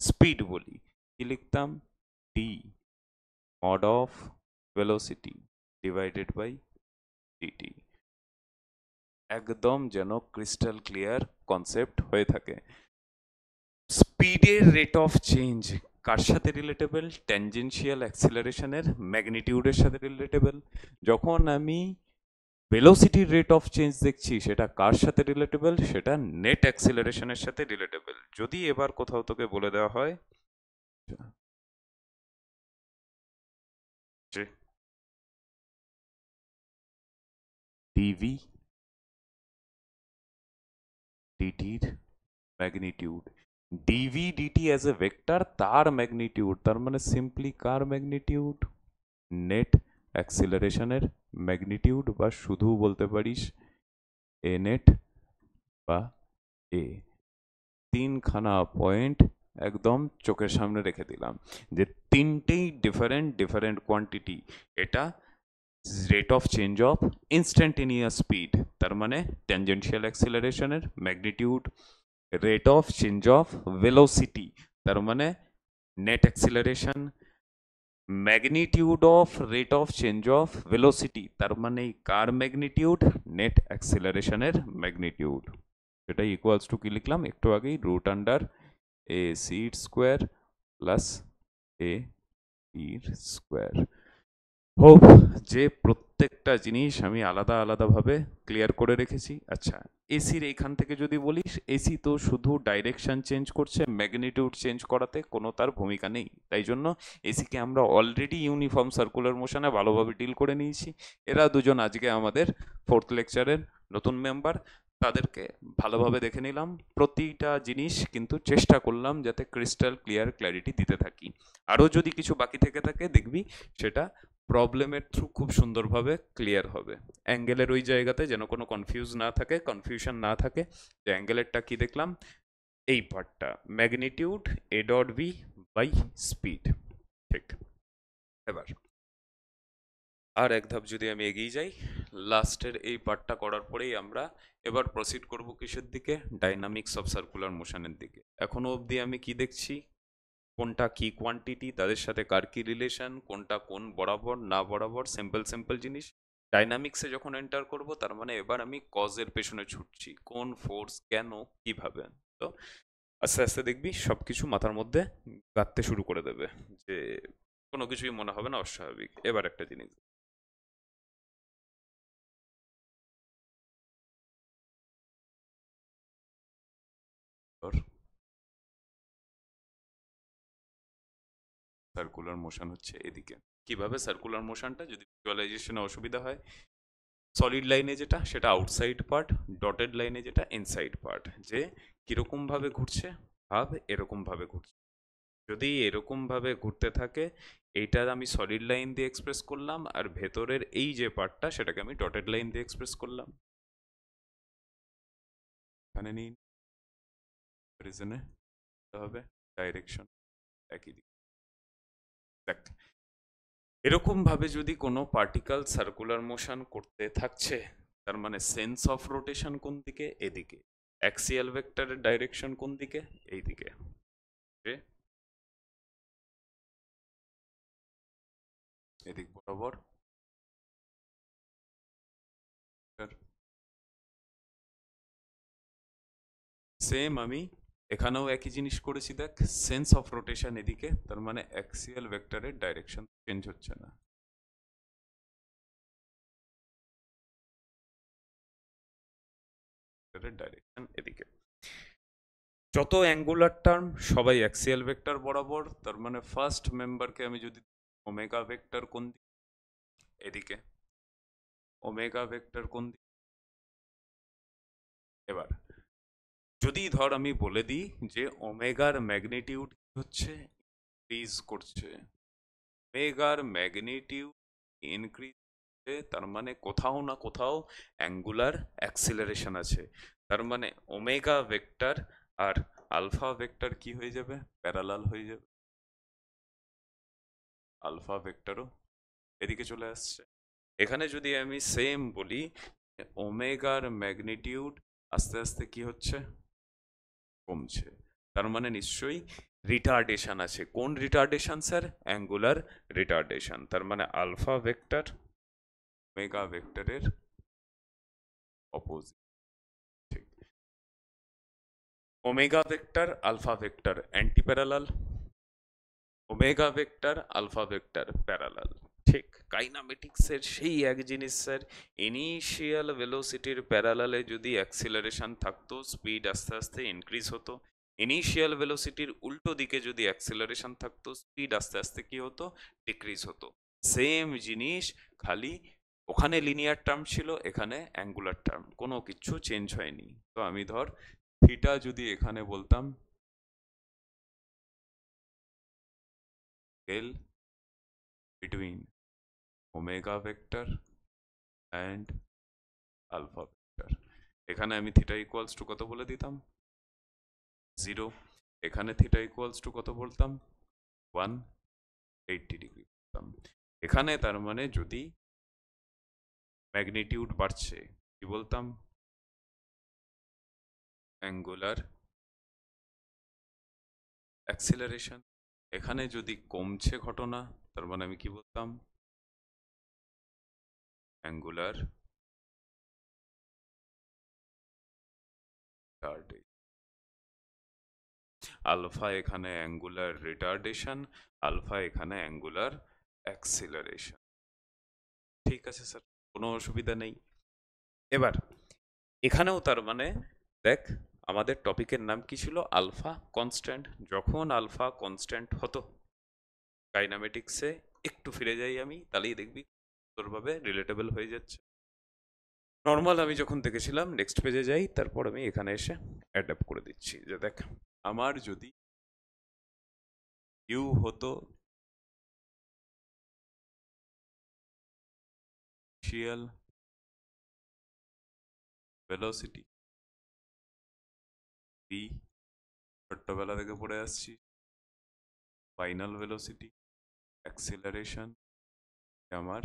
স্পিড বলি। কি লিখতাম, D mod of velocity divided by D T. একদম যেন ক্রিস্টাল ক্লিয়ার কনসেপ্ট হয়ে থাকে। স্পিডের রেট অফ চেঞ্জ কার সাথে রিলেটেবল, ট্যানজেনশিয়াল অ্যাক্সিলারেশনের ম্যাগনিটিউডের সাথে রিলেটেবল। যখন আমি ভেলোসিটির রেট অফ চেঞ্জ দেখছি সেটা কার সাথে রিলেটেবল, সেটা নেট অ্যাক্সিলারেশনের সাথে রিলেটেবল। যদি এবার কোথাও তোকে বলে দেওয়া হয় যে ডিভি ডিটির magnitude, DV DT as a vector তার ম্যাগনিটিউড, তার মানে সিম্পলি কার ম্যাগনিটিউড, নেট অ্যাক্সিলারেশনের ম্যাগনিটিউড, বা শুধু বলতে পারিস এ নেট বা এ। তিনখানা পয়েন্ট একদম চোখের সামনে রেখে দিলাম যে তিনটেই ডিফারেন্ট ডিফারেন্ট কোয়ান্টিটি। এটা rate of change of instantaneous speed, তার মানে ট্যানজেনশিয়াল অ্যাক্সিলারেশনের magnitude, rate of change of velocity, তার মানে net acceleration, magnitude of rate of change of velocity, তার মানে কার ম্যাগনিটিউড, নেট অ্যাক্সিলারেশনের ম্যাগনিটিউড। সেটা ইকুয়ালস টু কি লিখলাম একটু আগেই, রুট আন্ডার এ সির স্কোয়ার প্লাস এ ইর স্কোয়ার। হোপ যে প্রত্যেকটা জিনিস আমি আলাদা আলাদাভাবে ক্লিয়ার করে রেখেছি। আচ্ছা, এসির এইখান থেকে যদি বলিস, এসি তো শুধু ডাইরেকশন চেঞ্জ করছে, ম্যাগনিটিউড চেঞ্জ করাতে কোনো তার ভূমিকা নেই, তাই জন্য এসিকে আমরা অলরেডি ইউনিফর্ম সার্কুলার মোশনে ভালোভাবে ডিল করে নিয়েছি। এরা দুজন আজকে আমাদের ফোর্থ লেকচারের নতুন মেম্বার, তাদেরকে ভালোভাবে দেখে নিলাম, প্রতিটা জিনিস কিন্তু চেষ্টা করলাম যাতে ক্রিস্টাল ক্লিয়ার ক্ল্যারিটি দিতে থাকি। আরও যদি কিছু বাকি থেকে থাকে দেখবি সেটা প্রবলেমের থ্রু খুব সুন্দরভাবে ক্লিয়ার হবে। অ্যাঙ্গেলের ওই জায়গাতে যেন কোনো কনফিউশন না থাকে, যে অ্যাঙ্গেলেরটা কি দেখলাম, এই পার্টটা magnitude A dot B by speed, ঠিক। এবার আর এক ধাপ যদি আমি এগিয়ে যাই, লাস্টের এই পার্টটা করার পরেই আমরা এবার প্রসিড করব কিসের দিকে, ডাইনামিক্স অফ সার্কুলার মোশনের দিকে। এখনো অবধি আমি কি দেখছি, কোনটা কি কোয়ান্টিটি, তাদের সাথে কার কি রিলেশন, কোনটা কোন বরাবর না বরাবর, সিম্পল সিম্পল জিনিস। ডাইনামিক্সে যখন এন্টার করব তার মানে এবার আমি কজের পেছনে ছুটছি, কোন ফোর্স কেন কিভাবে। তো আস্তে আস্তে দেখবি সবকিছু মাথার মধ্যে গাঁথতে শুরু করে দেবে, যে কোনো কিছুই মনে হবে না অস্বাভাবিক। এবার একটা জিনিস সার্কুলার মোশন হচ্ছে এদিকে। কিভাবে সার্কুলার মোশনটা, যদি ভিজুয়ালাইজেশনে অসুবিধা হয়, সলিড লাইনে যেটা সেটা আউটসাইড পার্ট, ডটেড লাইনে যেটা ইনসাইড পার্ট, যে কিরকম ভাবে ঘুরছে, ভাব এরকম ভাবে ঘুরছে। যদি এরকম ভাবে ঘুরতে থাকে, এইটা আমি সলিড লাইন দিয়ে এক্সপ্রেস করলাম, আর ভেতরের এই যে পার্টটা সেটাকে আমি ডটেড লাইন দিয়ে এক্সপ্রেস করলাম। এখানে নিই রিজনে হবে ডাইরেকশন একই দিকে। দেখ, এরকম ভাবে যদি কোনো পার্টিকেল সার্কুলার মোশন করতে থাকছে, তার মানে সেন্স অফ রোটেশন কোন দিকে, এদিকে। অ্যাক্সিয়াল ভেক্টরের ডাইরেকশন কোন দিকে, এই দিকে। এদিক বরাবর সেম আমি এখানেও একই জিনিস করেছি, দেখ সেন্স অফ রোটেশন এদিকে, তার মানে অ্যাক্সিয়াল ভেক্টরের ডাইরেকশন চেঞ্জ হচ্ছে না। ডাইরেকশন এদিকে, যত অ্যাঙ্গুলার টার্ম সবাই অ্যাক্সিয়াল ভেক্টর বরাবর, তার মানে ফার্স্ট মেম্বারকে আমি যদি ওমেগা ভেক্টর কোন দিকে, এদিকে ওমেগা ভেক্টর কোন দিকে। এবার যদি ধর আমি বলে দিই যে ওমেগার ম্যাগনিটিউড হচ্ছে ইনক্রিজ করছে, ওমেগার ম্যাগনিটিউড ইনক্রিজ, তার মানে কোথাও না কোথাও অ্যাঙ্গুলার অ্যাক্সিলারেশন আছে, তার মানে ওমেগা ভেক্টর আর আলফা ভেক্টর কি হয়ে যাবে, প্যারালাল হয়ে যাবে, আলফা ভেক্টরও এদিকে চলে আসছে। এখানে যদি আমি সেম বলি ওমেগার ম্যাগনিটিউড আস্তে আস্তে কি হচ্ছে, কমছে, তার মানে নিশ্চয়ই রিটার্ডেশন আছে। কোন রিটার্ডেশন স্যার, অ্যাঙ্গুলার রিটার্ডেশন, তার মানে আলফা ভেক্টর ওমেগা ভেক্টরের অপোজিট। ঠিক, omega vector alpha vector anti parallel, omega vector alpha vector parallel. ঠিক, কাইনামেটিক্সের সেই এক জিনিস স্যার, ইনিশিয়াল ভেলোসিটির প্যারালালে যদি অ্যাক্সিলারেশন থাকতো স্পিড আস্তে আস্তে ইনক্রিজ হতো, ইনিশিয়াল ভেলোসিটির উল্টো দিকে যদি অ্যাক্সিলারেশন থাকতো স্পিড আস্তে আস্তে কি হতো, ডিক্রিজ হতো। সেম জিনিস, খালি ওখানে লিনিয়ার টার্ম ছিল, এখানে অ্যাঙ্গুলার টার্ম, কোনো কিছু চেঞ্জ হয়নি। তো আমি ধর থিটা যদি এখানে বলতাম L between omega vector and alpha vector, এখানে আমি থিটা ইকুয়ালস টু কত বলে দিতাম, 0, এখানে থিটা ইকুয়ালস টু কত বলতাম, 180 ডিগ্রি বলতাম। এখানে তার মানে যদি ম্যাগনিটিউড বাড়ছে কি বলতাম, অ্যাঙ্গুলার অ্যাক্সিলারেশন, এখানে যদি কমছে ঘটনা তার মানে আমি কি বলতাম, অ্যাঙ্গুলার রিটার্ডেশন। আলফা এখানে অ্যাঙ্গুলার রিটার্ডেশন, আলফা এখানে অ্যাঙ্গুলার অ্যাক্সিলারেশন। ঠিক আছে স্যার, কোনো অসুবিধা নেই। এবার এখানেও তার মানে দেখ, আমাদের টপিকের নাম কি ছিল, আলফা কনস্ট্যান্ট। যখন আলফা কনস্ট্যান্ট হতো কাইনামেটিক্সে, একটু ফিরে যাই আমি, তাহলেই দেখবি সুন্দরভাবে রিলেটেবল হয়ে যাচ্ছে। নর্মাল আমি যখন দেখেছিলাম, নেক্সট পেজে যাই, তারপর আমি এখানে এসে অ্যাডাপ্ট করে দিচ্ছি। যে দেখ, আমার যদি ইউ হতো ইনিশিয়াল ভেলোসিটি, ভি ছোট্টবেলা থেকে পড়ে আসছি, ফাইনাল ভেলোসিটি, অ্যাক্সিলারেশন আমার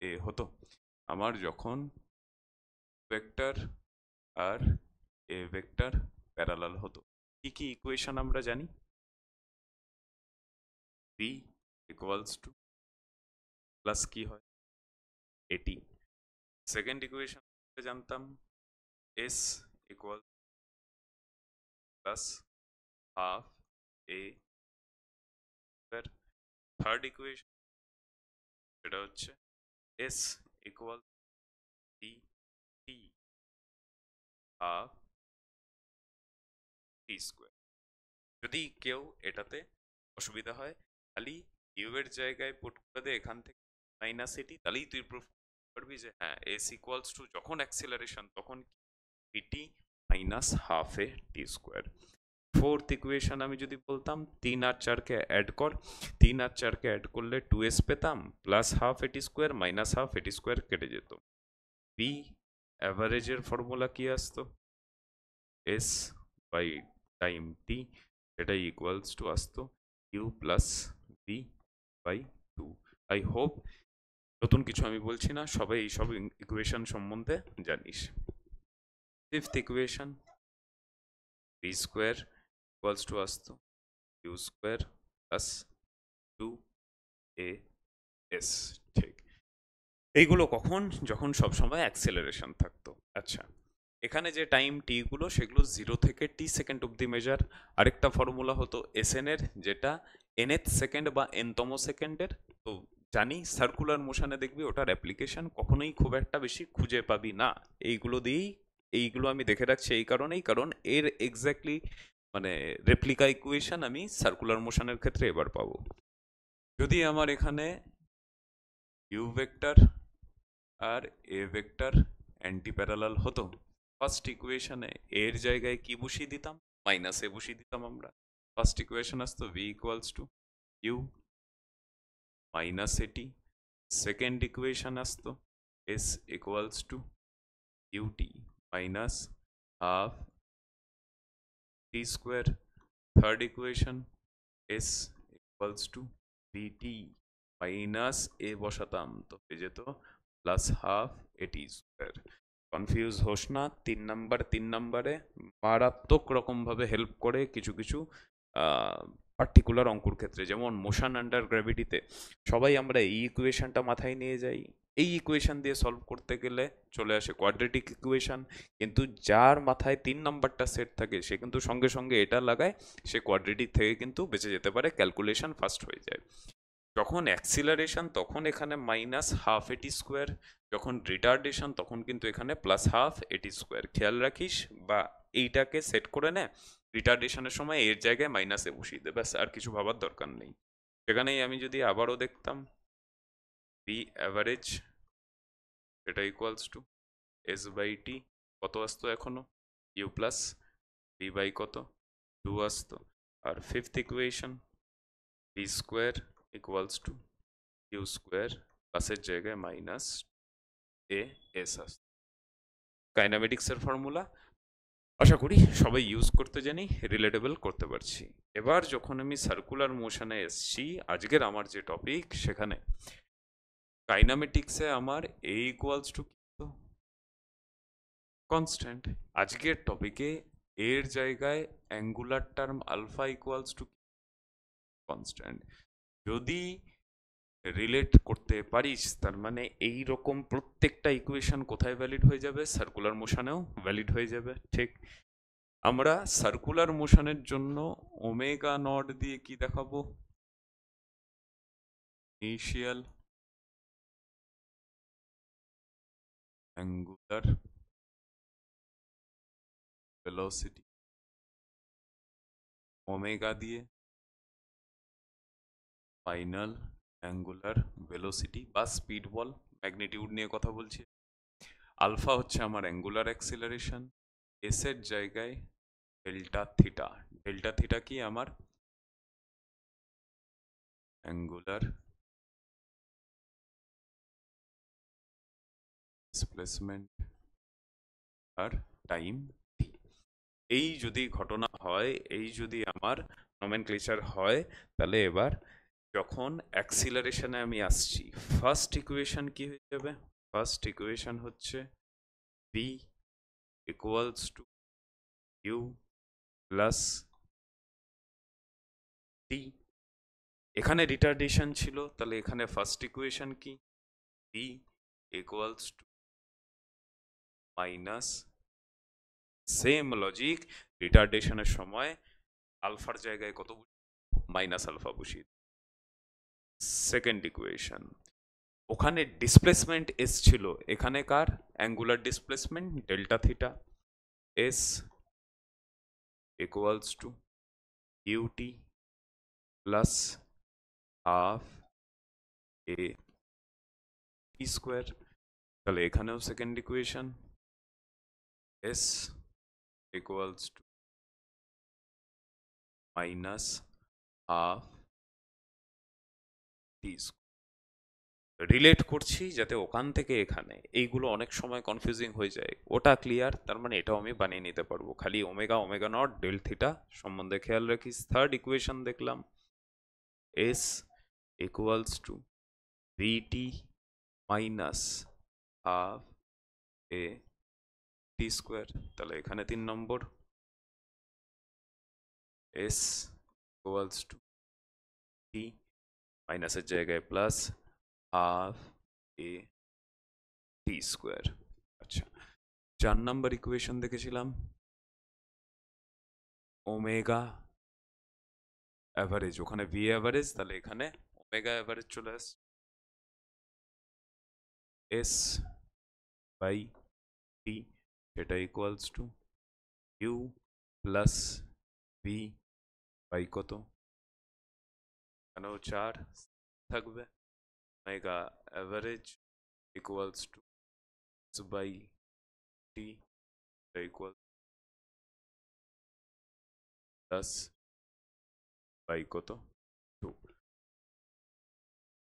এ হতো, আমার যখন ভেক্টর আর এ ভেক্টর প্যারালাল হতো। কি কি ইকুয়েশন আমরা জানি, ভি ইকুয়ালস টু প্লাস কি হয়, এটি। সেকেন্ড ইকুয়েশন জানতাম S equal plus half A square. Third equation সেটা হচ্ছে S equal B T half T square. যদি কেউ এটাতে অসুবিধা হয়, খালি ইউ এর জায়গায় পুট করে দে এখান থেকে মাইনাস এটি, তাহলেই তুই প্রুফ করবি যে হ্যাঁ এস ইকুয়ালস টু যখন অ্যাক্সিলারেশন তখন টি minus half A T square. Fourth equation আমি যদি বলতাম 3 আর 4কে অ্যাড কর, 3 আর 4কে অ্যাড করলে 2s পেতাম, plus half AT square minus half AT square কেটে যেত। বি অ্যাভারেজের ফর্মুলা কি আসতো, এস বাই টাইম টি, সেটা ইকুয়ালস টু আসতো U plus B by 2। I hope নতুন কিছু আমি বলছি না, সবাই এইসব ইকুয়েশন সম্বন্ধে জানিস। Fifth equation B square equals to আসতো U square plus 2 A S. ঠিক, এইগুলো কখন, যখন সবসময় অ্যাক্সেলারেশন থাকতো। আচ্ছা, এখানে যে টাইম টি গুলো সেগুলো 0 থেকে টি সেকেন্ড অব্দি মেজার। আরেকটা ফর্মুলা হতো এসএন এর, যেটা nth সেকেন্ড বা nতম সেকেন্ডের। তো জানি সার্কুলার মোশনে দেখবি ওটার অ্যাপ্লিকেশন কখনোই খুব একটা বেশি খুঁজে পাবি না। এইগুলো আমি দেখে রাখছি এই কারণেই, কারণ এর এক্স্যাক্টলি মানে রেপ্লিকা ইকুয়েশন আমি সার্কুলার মোশনের ক্ষেত্রে এবার পাবো। যদি আমার এখানে ইউ ভেক্টর আর এ ভেক্টর অ্যান্টি প্যারালাল হতো, ফার্স্ট ইকুয়েশনে এর জায়গায় কি বসিয়ে দিতাম? মাইনাস এ বসিয়ে দিতাম আমরা। ফার্স্ট ইকুয়েশন আসতো V equals to U minus AT. Second equation আসতো S equals to UT minus half T square. Third equation S equals to VT minus A বসাতাম তো হয়ে যেত plus half AT square. Confuse হোস না, 3 নম্বরে মারাত্মক রকমভাবে হেল্প করে কিছু কিছু পার্টিকুলার অঙ্কুর ক্ষেত্রে, যেমন মোশন আন্ডার গ্র্যাভিটিতে সবাই আমরা এই ইকুয়েশনটা মাথায় নিয়ে যাই। এই ইকুয়েশন দিয়ে সলভ করতে গেলে চলে আসে কোয়াড্রেটিক ইকুয়েশন, কিন্তু যার মাথায় 3 নম্বরটা সেট থাকে সে কিন্তু সঙ্গে সঙ্গে এটা লাগায়, সে কোয়াড্রেটিক থেকে কিন্তু বেঁচে যেতে পারে, ক্যালকুলেশন ফাস্ট হয়ে যায়। যখন অ্যাক্সিলারেশন তখন এখানে মাইনাস হাফ এটি স্কোয়ার, যখন রিটার্ডেশন তখন কিন্তু এখানে প্লাস হাফ এটি স্কোয়ার। খেয়াল রাখিস বা এইটাকে সেট করে নে, রিটার্ডেশনের সময় এর জায়গায় মাইনাসে বসিয়ে দে, ব্যাস আর কিছু ভাবার দরকার নেই। সেখানেই আমি যদি আবারও দেখতাম বি অ্যাভারেজ, এটা ইকুয়ালস টু এস বাই টি, কত আসতো এখনো ইউ প্লাস বি বাই কত 2 আসতো। আর fifth equation B square equals to U square প্লাসের জায়গায় মাইনাস এ এস আসতো। কাইনামেটিক্সের ফর্মুলা আশা করি সবাই ইউজ করতে জানি, রিলেটেবল করতে পারছি। এবার যখন আমি সার্কুলার মোশনে এসছি, আজকের আমার যে টপিক, সেখানে কাইনামেটিক্সে আমার এ ইকুয়ালস টু কনস্ট্যান্ট। আজকের টপিকে এর জায়গায় angular term alpha equals to constant. যদি রিলেট করতে পারিস তার মানে এই রকম প্রত্যেকটা ইকুয়েশন কোথায় ভ্যালিড হয়ে যাবে? সার্কুলার মোশনেও ভ্যালিড হয়ে যাবে। ঠিক, আমরা সার্কুলার মোশনের জন্য ওমেগা নট দিয়ে কি দেখাবো? ইনিশিয়াল অ্যাঙ্গুলার ভেলোসিটি ওমেগা দিয়ে ফাইনাল অ্যাঙ্গুলার ভেলোসিটি বা স্পিড বল, ম্যাগনিটিউড নিয়ে কথা বলছি। আলফা হচ্ছে আমার অ্যাঙ্গুলার অ্যাক্সিলারেশন, এস এর জায়গায় ডেল্টা থিটা। ডেল্টা থিটা কি? আমার অ্যাঙ্গুলার ডিসপ্লেসমেন্ট আর টাইম টি। এই যদি ঘটনা হয়, এই যদি আমার নমেনক্লেচার হয়, তাহলে এবার যখন অ্যাক্সিলারেশনে আমি আসছি, ফার্স্ট ইকুয়েশন কি হয়ে যাবে? ফার্স্ট ইকুয়েশন হচ্ছে V equals to U plus T. এখানে রিটার্ডেশন ছিল, তাহলে এখানে ফার্স্ট ইকুয়েশন কি? V equals to minus, same logic, রিটার্ডেশনের সময় আলফার জায়গায় কত মাইনাস আলফা বসিয়ে। সেকেন্ড ইকুয়েশন, ওখানে ডিসপ্লেসমেন্ট এস ছিল, এখানে কার? Angular displacement delta theta. S equals to UT plus half A T square. তাহলে এখানেও second equation S equals to minus half T square. Relate করছি যাতে ওখান থেকে এখানে এইগুলো অনেক সময় কনফিউজিং হয়ে যায়, ওটা ক্লিয়ার। তার মানে এটাও আমি বানিয়ে নিতে পারবো, খালি omega omega not del theta সম্বন্ধে খেয়াল রাখিস। থার্ড ইকুয়েশন দেখলাম S equals to VT minus half A T square. তাহলে এখানে 3 number S equals to T মাইনাসের জায়গায় plus half A T square. আচ্ছা, 4 নাম্বার ইকুয়েশন দেখেছিলাম ওমেগা অ্যাভারেজ, ওখানে ভি অ্যাভারেজ, তাহলে এখানে ওমেগা অ্যাভারেজ চলে আসছে এস বাই টি, সেটা equals to U plus V by কত, এখানেও 4 থাকবে, omega average equals to S by T equal plus by কত 2।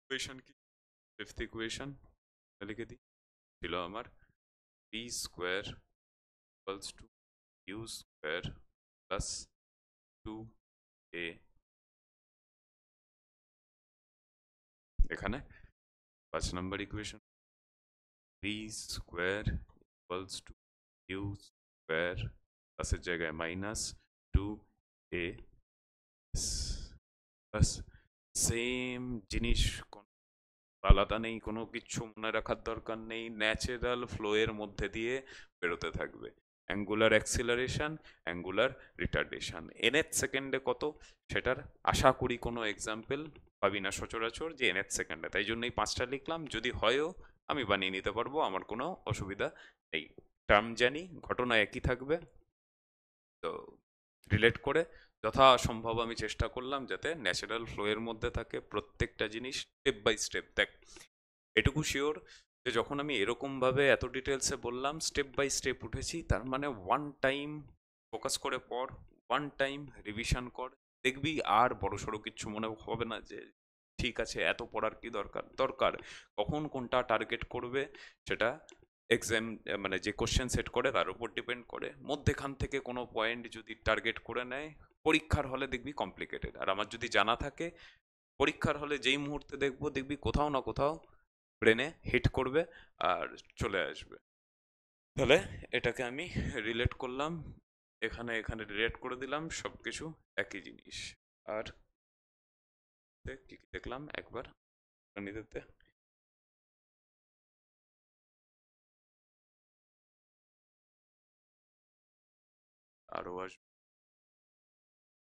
ইকুয়েশন কি, ফিফথ ইকুয়েশন লিখে দিই, ছিল আমার B square equals to U square plus 2a, এখানে 5 নম্বর equation B square equals to U square প্লাসের জায়গায় মাইনাস 2a প্লাস সেম জিনিস, আলাদা নেই, কোনো কিছু মনে রাখার দরকার নেই, ন্যাচারাল ফ্লো এর মধ্যে দিয়ে বেরোতে থাকবে। Angular acceleration, angular retardation, nth সেকেন্ডে কত, সেটার আশা করি কোনো এক্সাম্পল পাবি না সচরাচর যে nth সেকেন্ডে, তাই জন্যই 5টা লিখলাম, যদি হয়ও আমি বানিয়ে নিতে পারবো, আমার কোনো অসুবিধা নেই। টার্ম জানি, ঘটনা একই থাকবে, তো রিলেট করে যথাসম্ভব আমি চেষ্টা করলাম যাতে ন্যাচারাল ফ্লো এর মধ্যে থাকে প্রত্যেকটা জিনিস, স্টেপ বাই স্টেপ। দেখ এটুকু শিওর যে যখন আমি এরকমভাবে এত ডিটেলসে বললাম, স্টেপ বাই স্টেপ উঠেছি, তার মানে ওয়ান টাইম ফোকাস করে পড়, ওয়ান টাইম রিভিশন কর, দেখবি আর বড়সড় কিচ্ছু মনে হবে না যে ঠিক আছে এত পড়ার কি দরকার, দরকার কখন কোনটা টার্গেট করবে সেটা এক্সাম মানে যে কোশ্চেন সেট করে তার উপর ডিপেন্ড করে, মধ্যেখান থেকে কোনো পয়েন্ট যদি টার্গেট করে নেয় পরীক্ষার হলে দেখবি কমপ্লিকেটেড, আর আমার যদি জানা থাকে পরীক্ষার হলে যেই মুহূর্তে দেখবো দেখবি কোথাও না কোথাও ব্রেনে হিট করবে আর চলে আসবে। তাহলে এটাকে আমি রিলেট করলাম, এখানে এখানে রিলেট করে দিলাম, সবকিছু একই জিনিস। আর কি কি দেখলাম একবার নিতে, আরো আসবে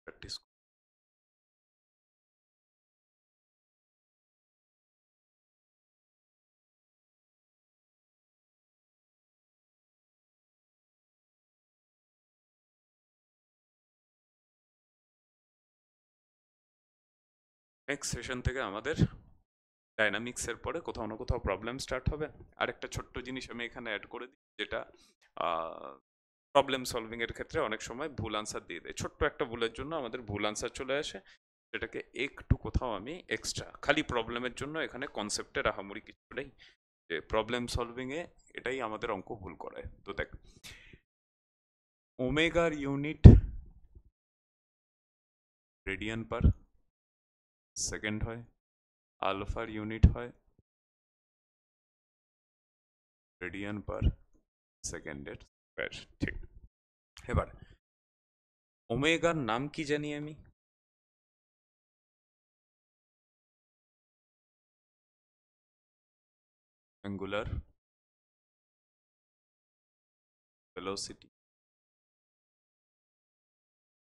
প্র্যাকটিস। নেক্সট সেশন থেকে আমাদের ডাইনামিক্সের পরে কোথাও না কোথাও প্রবলেম স্টার্ট হবে। আরেকটা ছোট্ট জিনিস আমি এখানে অ্যাড করে দিই, যেটা প্রবলেম সলভিং এর ক্ষেত্রে অনেক সময় ভুল আনসার দিয়ে দেয়, ছোট্ট একটা ভুলের জন্য আমাদের ভুল আনসার চলে আসে, সেটাকে একটু কোথাও আমি এক্সট্রা খালি প্রবলেমের জন্য, এখানে কনসেপ্টের আহামরি কিছু নেই, যে প্রবলেম সলভিং এ এটাই আমাদের অঙ্ক ভুল করায়। তো দেখ ওমেগার ইউনিট রেডিয়ান পার সেকেন্ড হয়, আলফার ইউনিট হয় রেডিয়ান পার সেকেন্ডের স্কয়ার, ঠিক। এবার ওমেগার নাম কি জানি আমি, অ্যাঙ্গুলার ভেলোসিটি,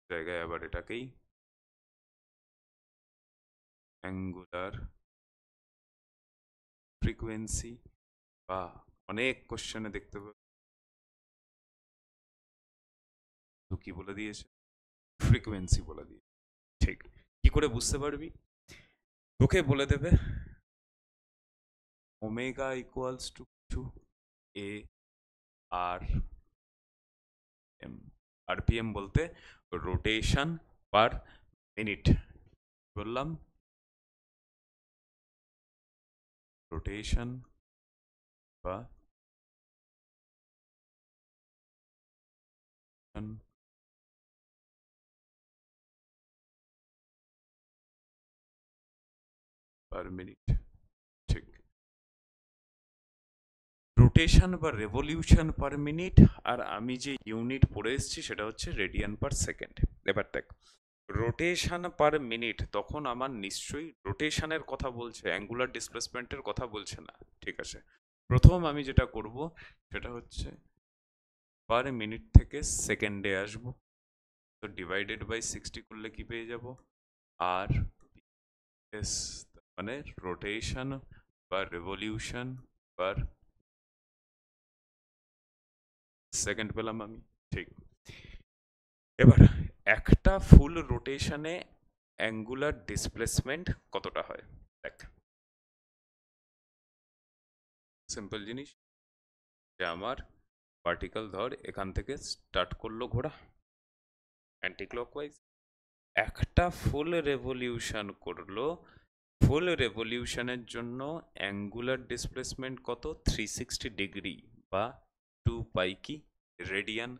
জায়গায় আবার এটাকেই অ্যাঙ্গুলার ফ্রিকোয়েন্সি, বা অনেক কোশ্চেনে দেখতে পাবে তো কি বলে দিয়েছে, ফ্রিকোয়েন্সি বলে দিয়ে, ঠিক। কি করে বুঝতে পারবি, তোকে বলে দেবে omega equals to A R M, RPM বলতে রোটেশন পার মিনিট, বললাম রোটেশন বা পার মিনিট, ঠিক। রোটেশন বা রেভলিউশন পার মিনিট, আর আমি যে ইউনিট পড়ে এসেছি সেটা হচ্ছে রেডিয়ান পার সেকেন্ড। এবার দেখ রোটেশন পার মিনিট, তখন আমার নিশ্চয়ই রোটেশনের কথা বলছে, অ্যাঙ্গুলার ডিসপ্লেসমেন্টের কথা বলছে না, ঠিক আছে। প্রথম আমি যেটা করব সেটা হচ্ছে পার মিনিট থেকে সেকেন্ডে আসবো, তো ডিভাইডেড বাই 60 করলে কি পেয়ে যাব, আর এস মানে রোটেশন বা রেভলিউশন পার সেকেন্ড পেলাম আমি। ঠিক, এবার একটা ফুল রোটেশনে অ্যাঙ্গুলার ডিসপ্লেসমেন্ট কতটা হয় দেখ। সিম্পল জিনিস, যে আমার পার্টিকেল ধর এখান থেকে স্টার্ট করলো ঘোরা অ্যান্টি ক্লকওয়াইজ, একটা ফুল রেভলিউশন করলো, ফুল রেভলিউশনের জন্য অ্যাঙ্গুলার ডিসপ্লেসমেন্ট কত, 360 ডিগ্রি বা 2 পাই কি রেডিয়ান।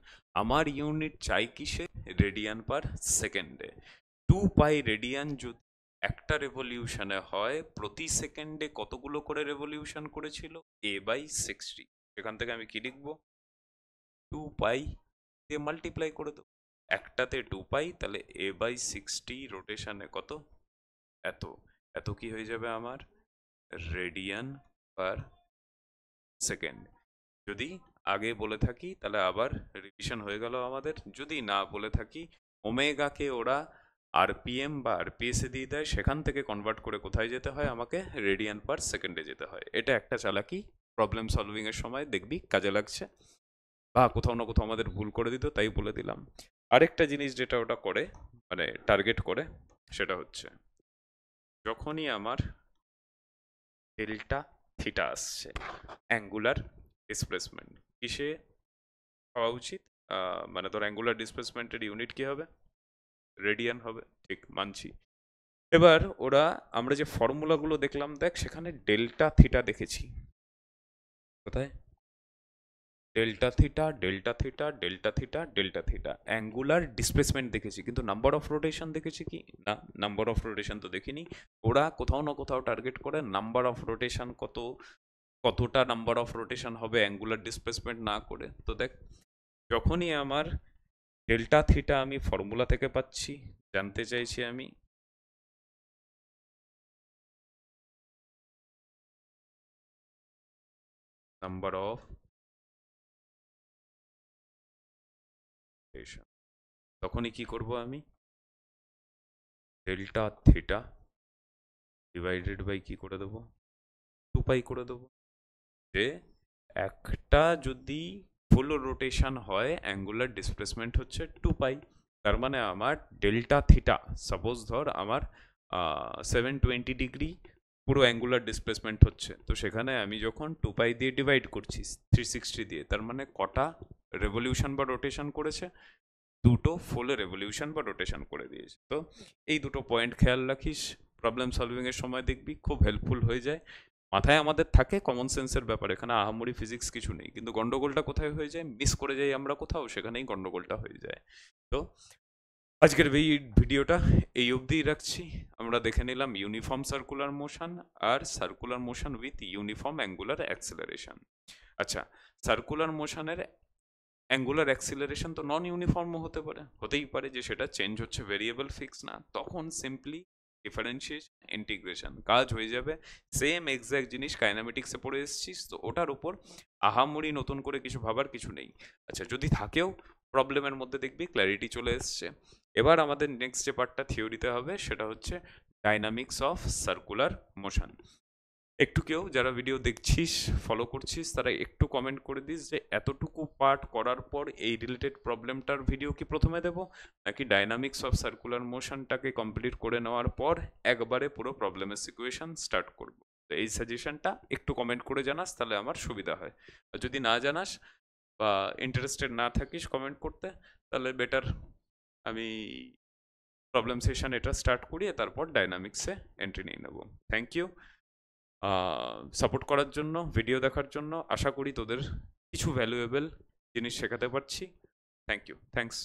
আমার ইউনিট চাই কিসে, রেডিয়ান পার সেকেন্ডে। 2 পাই রেডিয়ান যদি একটা রেভলিউশনে হয়, প্রতি সেকেন্ডে কতগুলো করে রেভলিউশন করেছিল, a/60। এখান থেকে আমি কি লিখবো, 2 পাই দিয়ে মাল্টিপ্লাই করে দেবো, একটাতে 2 পাই, তাহলে a/60 রোটেশনে কত, এত। এত কি হয়ে যাবে আমার, রেডিয়ান পার সেকেন্ড। যদি আগে বলে থাকি তাহলে আবার রিভিশন হয়ে গেল আমাদের, যদি না বলে থাকি ওমেগাকে ওরা আরপিএম বা আরপিএস এ দিয়ে দেয়, সেখান থেকে কনভার্ট করে কোথায় যেতে হয়, আমাকে রেডিয়ান পার সেকেন্ডে যেতে হয়। এটা একটা চালাকি, প্রবলেম সলভিং এর সময় দেখবি কাজে লাগছে, বা কোথাও না কোথাও আমাদের ভুল করে দিত, তাই বলে দিলাম। আরেকটা জিনিস যেটা ওটা করে, মানে টার্গেট করে, সেটা হচ্ছে যখনই আমার ডেল্টা থিটা আসছে, অ্যাঙ্গুলার ডিসপ্লেসমেন্ট কিসে হওয়া উচিত, মানে তোর অ্যাঙ্গুলার ডিসপ্লেসমেন্টের ইউনিট কি হবে, রেডিয়ান হবে, ঠিক মানছি। এবার ওরা, আমরা যে ফর্মুলাগুলো দেখলাম দেখ, সেখানে ডেল্টা থিটা দেখেছি কোথায়, delta theta, delta theta, delta theta, delta theta, angular displacement দেখেছি, কিন্তু নাম্বার অফ রোটেশন দেখেছি কি না, নাম্বার অফ রোটেশন তো দেখিনি। ওরা কোথাও না কোথাও টার্গেট করে নাম্বার অফ রোটেশন কত, কতটা নাম্বার অফ রোটেশন হবে অ্যাঙ্গুলার ডিসপ্লেসমেন্ট না করে। তো দেখ, যখনই আমার ডেল্টা থিটা আমি ফর্মুলা থেকে পাচ্ছি, জানতে চাইছি আমি নাম্বার অফ রোটেশন, তখনই কি করব আমি, ডেল্টা থিটা ডিভাইডেড বাই কি করে দেবো, 2 পাই করে দেবো। যে একটা যদি ফুল রোটেশন হয়, অ্যাঙ্গুলার ডিসপ্লেসমেন্ট হচ্ছে 2 পাই, তার মানে আমার ডেল্টা থিটা, সাপোজ ধর আমার 720 ডিগ্রি পুরো অ্যাঙ্গুলার ডিসপ্লেসমেন্ট হচ্ছে, তো সেখানে আমি যখন 2 পাই দিয়ে ডিভাইড করছি 360 দিয়ে, তার মানে কটা রেভলিউশন বা রোটেশন করেছে, দুটো ফুল রেভলিউশন বা রোটেশন করে দিয়েছে। তো এই দুটো পয়েন্ট খেয়াল রাখিস, প্রবলেম সলভিং এর সময় দেখবি খুব হেল্পফুল হয়ে যায়। মাথায় আমাদের থাকে কমন সেন্সের ব্যাপার, এখানে আহামরি ফিজিক্স কিছু নেই, কিন্তু গন্ডগোলটা কোথায় হয়ে যায়, মিস করে যাই আমরা কোথাও, সেখানেই গন্ডগোলটা হয়ে যায়। তো আজকের এই ভিডিওটা এই অবধিই রাখছি। আমরা দেখে নিলাম ইউনিফর্ম সার্কুলার মোশন আর circular motion with uniform angular acceleration. আচ্ছা, সার্কুলার মোশনের অ্যাঙ্গুলার অ্যাক্সিলারেশন তো নন ইউনিফর্মও হতে পারে, হতেই পারে যে সেটা চেঞ্জ হচ্ছে, ভেরিয়েবল ফিক্স না, তখন সিম্পলি ডিফারেন্সিয়েশন ইন্টিগ্রেশন কাজ হয়ে যাবে। সেম এক্স্যাক্ট জিনিস কাইনামেটিক্সে পড়ে এসেছিস, তো ওটার উপর আহামরি নতুন করে কিছু ভাবার কিছু নেই। আচ্ছা, যদি থাকেও প্রবলেমের মধ্যে দেখবি ক্ল্যারিটি চলে এসছে। এবার আমাদের নেক্সট যে পার্টটা থিওরিতে হবে, সেটা হচ্ছে ডাইনামিক্স অফ সার্কুলার মোশন। একটু কেউ যারা ভিডিও দেখছিস, ফলো করছিস, তারা একটু কমেন্ট করে দিস যে এতটুকু পার্ট করার পর এই রিলেটেড প্রবলেমটার ভিডিও কি প্রথমে দেব, নাকি ডাইনামিক্স অফ সার্কুলার মোশনটাকে কমপ্লিট করে নেওয়ার পর একবারে পুরো প্রবলেমের সিকুয়েশন স্টার্ট করব। তো এই সাজেশনটা একটু কমেন্ট করে জানাস, তাহলে আমার সুবিধা হয়। আর যদি না জানাস বা ইন্টারেস্টেড না থাকিস কমেন্ট করতে, তাহলে বেটার আমি প্রবলেম সেশন এটা স্টার্ট করিয়ে তারপর ডাইনামিক্সে এন্ট্রি নিয়ে নেব। থ্যাংক ইউ সাপোর্ট করার জন্য, ভিডিও দেখার জন্য। আশা করি তোদের কিছু ভ্যালুয়েবল জিনিস শেখাতে পারছি। Thank you, thanks.